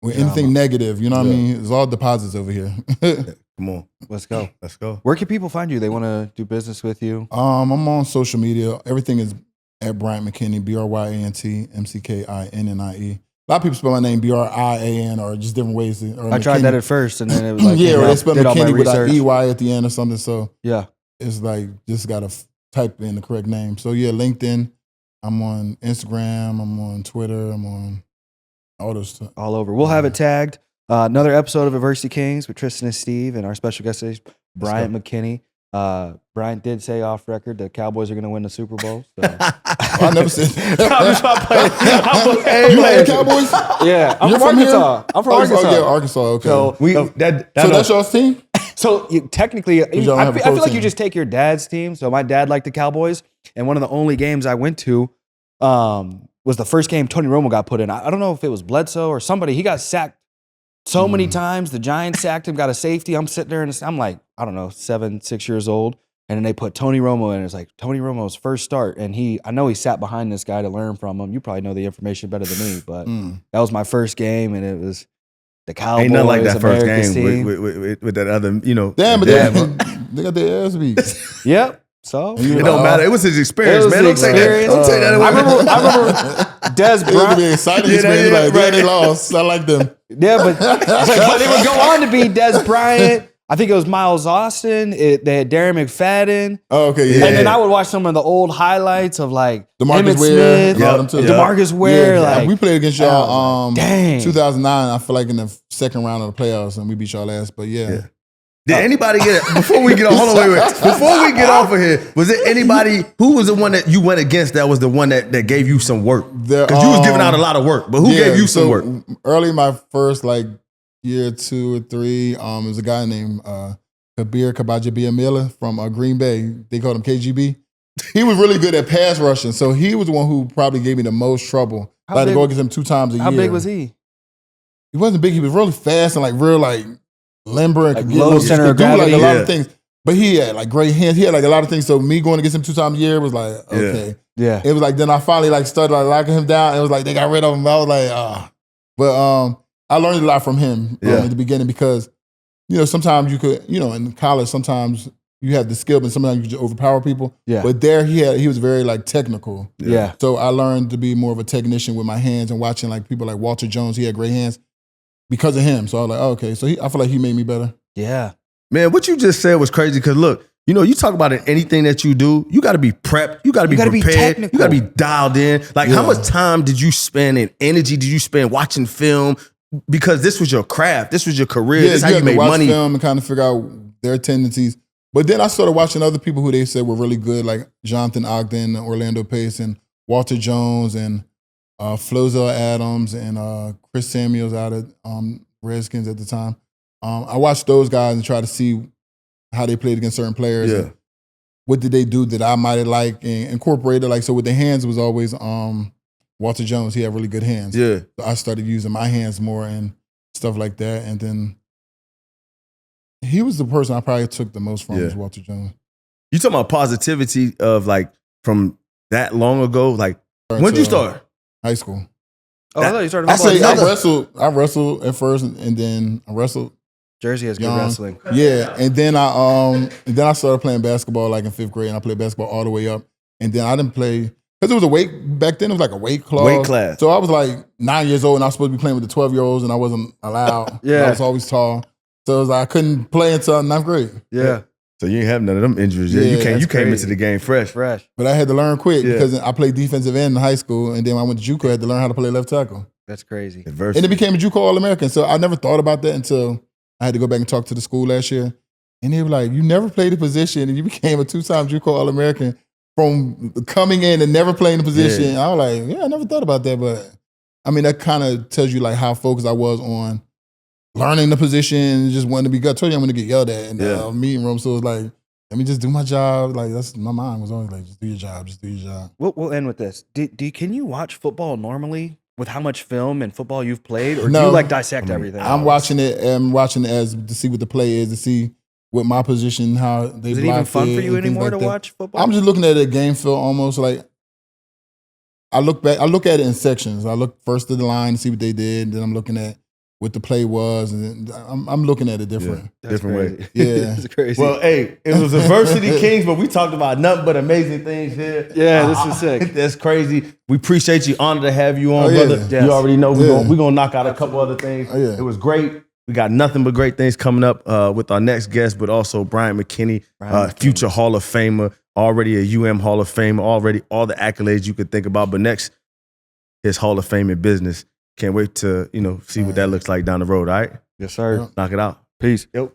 S1: with anything negative. You know what I mean? It's all deposits over here.
S3: Come on.
S2: Let's go.
S3: Let's go.
S2: Where can people find you? They want to do business with you?
S1: I'm on social media. Everything is at Bryant McKinnie, Bryant McKinnie. A lot of people spell my name Brian or just different ways.
S2: I tried that at first, and then it was like,
S1: or they spell McKinney with
S2: an
S1: EY at the end or something. So
S2: yeah,
S1: it's like just got to type in the correct name. So yeah, LinkedIn. I'm on Instagram. I'm on Twitter. I'm on all those stuff.
S2: All over. We'll have it tagged. Another episode of Adversity Kings with Tristan and Steve, and our special guest is Bryant McKinnie. Bryant did say off record that Cowboys are going to win the Super Bowl. So.
S1: I never said
S2: that.
S1: You like the Cowboys?
S2: Yeah, I'm from Arkansas. I'm from Arkansas.
S1: Oh, yeah, Arkansas. Okay.
S2: So,
S1: that's y'all's team?
S2: So technically, I feel like you just take your dad's team. So my dad liked the Cowboys, and one of the only games I went to was the first game Tony Romo got put in. I don't know if it was Bledsoe or somebody. He got sacked so many times. The Giants sacked him, got a safety. I'm sitting there and I'm like, I don't know, 7-6 years old. And then they put Tony Romo in. It's like Tony Romo's first start. And I know he sat behind this guy to learn from him. You probably know the information better than me, but that was my first game, and it was the Cowboys.
S3: Ain't nothing like that
S2: America's
S3: first game with that other,
S1: Damn, but they got their ass beat.
S2: Yep. So
S3: it don't matter. It was his experience, man. Don't take that away.
S2: I remember Des Bryant.
S1: Be excited. They lost. I like them.
S2: Yeah, but they would go on to be Des Bryant. I think it was Miles Austin. They had Darren McFadden.
S1: Oh, okay, yeah.
S2: And then I would watch some of the old highlights of like
S1: DeMarcus
S2: Ware,
S1: Smith,
S2: DeMarcus Ware. Like,
S1: we played against y'all.
S2: 2009.
S1: I feel like in the second round of the playoffs, and we beat y'all ass. But yeah.
S3: Did anybody before we get off? Hold on, wait. Before we get off of here, was it anybody who was the one that you went against that was the one that gave you some work? Because you was giving out a lot of work, but who gave you some work?
S1: Early my first year 2 or 3, was a guy named Kabir Kabajabiamila from Green Bay. They called him KGB. He was really good at pass rushing, so he was the one who probably gave me the most trouble. I had to go against him 2 times a year.
S2: How big was he?
S1: He wasn't big. He was really fast and real limber and could get
S2: low center of gravity.
S1: Do a lot of things. But he had great hands. He had a lot of things. So me going against him 2 times a year was okay.
S2: Yeah.
S1: It was then I finally started locking him down. It was they got rid of him. I was But I learned a lot from him at the beginning because, sometimes you could, in college, sometimes you have the skill, but sometimes you just overpower people.
S2: Yeah.
S1: But there he was very like technical.
S2: Yeah.
S1: So I learned to be more of a technician with my hands and watching like people like Walter Jones. He had great hands because of him. So I was like, oh, okay. So I feel like he made me better.
S2: Yeah.
S3: Man, what you just said was crazy because look, you know, you talk about it, anything that you do, you got to be prepped. You got to be prepared. You got to be dialed in. Like, how much time did you spend and energy did you spend watching film? Because this was your craft. This was your career.
S1: Yeah,
S3: this is how you made
S1: watch
S3: money.
S1: Film and kind of figure out their tendencies. But then I started watching other people who they said were really good, like Jonathan Ogden, Orlando Pace, and Walter Jones, and Flozell Adams, and Chris Samuels out of Redskins at the time. I watched those guys and tried to see how they played against certain players.
S3: Yeah.
S1: And what did they do that I might have liked and incorporated? Like, so with the hands, it was always Walter Jones. He had really good hands.
S3: Yeah.
S1: So I started using my hands more and stuff like that. And then he was the person I probably took the most from was Walter Jones.
S3: You talking about positivity of like from that long ago? Like, when did you start?
S1: High school.
S2: Oh, I thought you started.
S1: I wrestled at first, and then I wrestled.
S2: Jersey has good wrestling.
S1: Yeah, and then I started playing basketball like in 5th grade, and I played basketball all the way up. And then I didn't play because it was a weight back then. It was like a weight clause.
S3: Weight class.
S1: So I was like 9 years old, and I was supposed to be playing with the 12-year-olds, and I wasn't allowed.
S2: Yeah,
S1: I was always tall, so it was like I couldn't play until 9th grade.
S2: Yeah.
S3: So you ain't have none of them injuries. Yeah, you came into the game fresh.
S1: But I had to learn quick because I played defensive end in high school, and then when I went to JUCO, I had to learn how to play left tackle.
S2: That's crazy.
S1: And it became a JUCO All-American. So I never thought about that until I had to go back and talk to the school last year. And they were like, you never played a position and you became a 2-time JUCO All-American from coming in and never playing the position. And I was like, yeah, I never thought about that. But I mean, that kind of tells you like how focused I was on learning the position and just wanting to be good. I told you I'm going to get yelled at in the meeting room. So it was like, let me just do my job. Like that's my mind was always like, just do your job, just do your job.
S2: We'll end with this. Can you watch football normally with how much film and football you've played, or do you like dissect everything?
S1: I'm watching it as to see what the play is, to see what my position, how they.
S2: Is it even fun for you anymore to watch football?
S1: I'm just looking at a game film almost like. I look at it in sections. I look first at the line, see what they did, and then I'm looking at what the play was, and I'm looking at it different.
S3: Different way.
S1: Yeah.
S2: That's crazy.
S3: Well, hey, it was Adversity Kings, but we talked about nothing but amazing things here.
S2: Yeah, this is sick.
S3: That's crazy. We appreciate you. Honored to have you on, brother.
S2: Yes.
S3: You already know we're gonna knock out a couple other things. It was great. We got nothing but great things coming up with our next guest, but also Bryant McKinnie, future Hall of Famer, already a UM Hall of Famer, already all the accolades you could think about. But next, his Hall of Fame in business. Can't wait to see what that looks like down the road. All right.
S2: Yes, sir.
S3: Knock it out.
S2: Peace.
S3: Yep.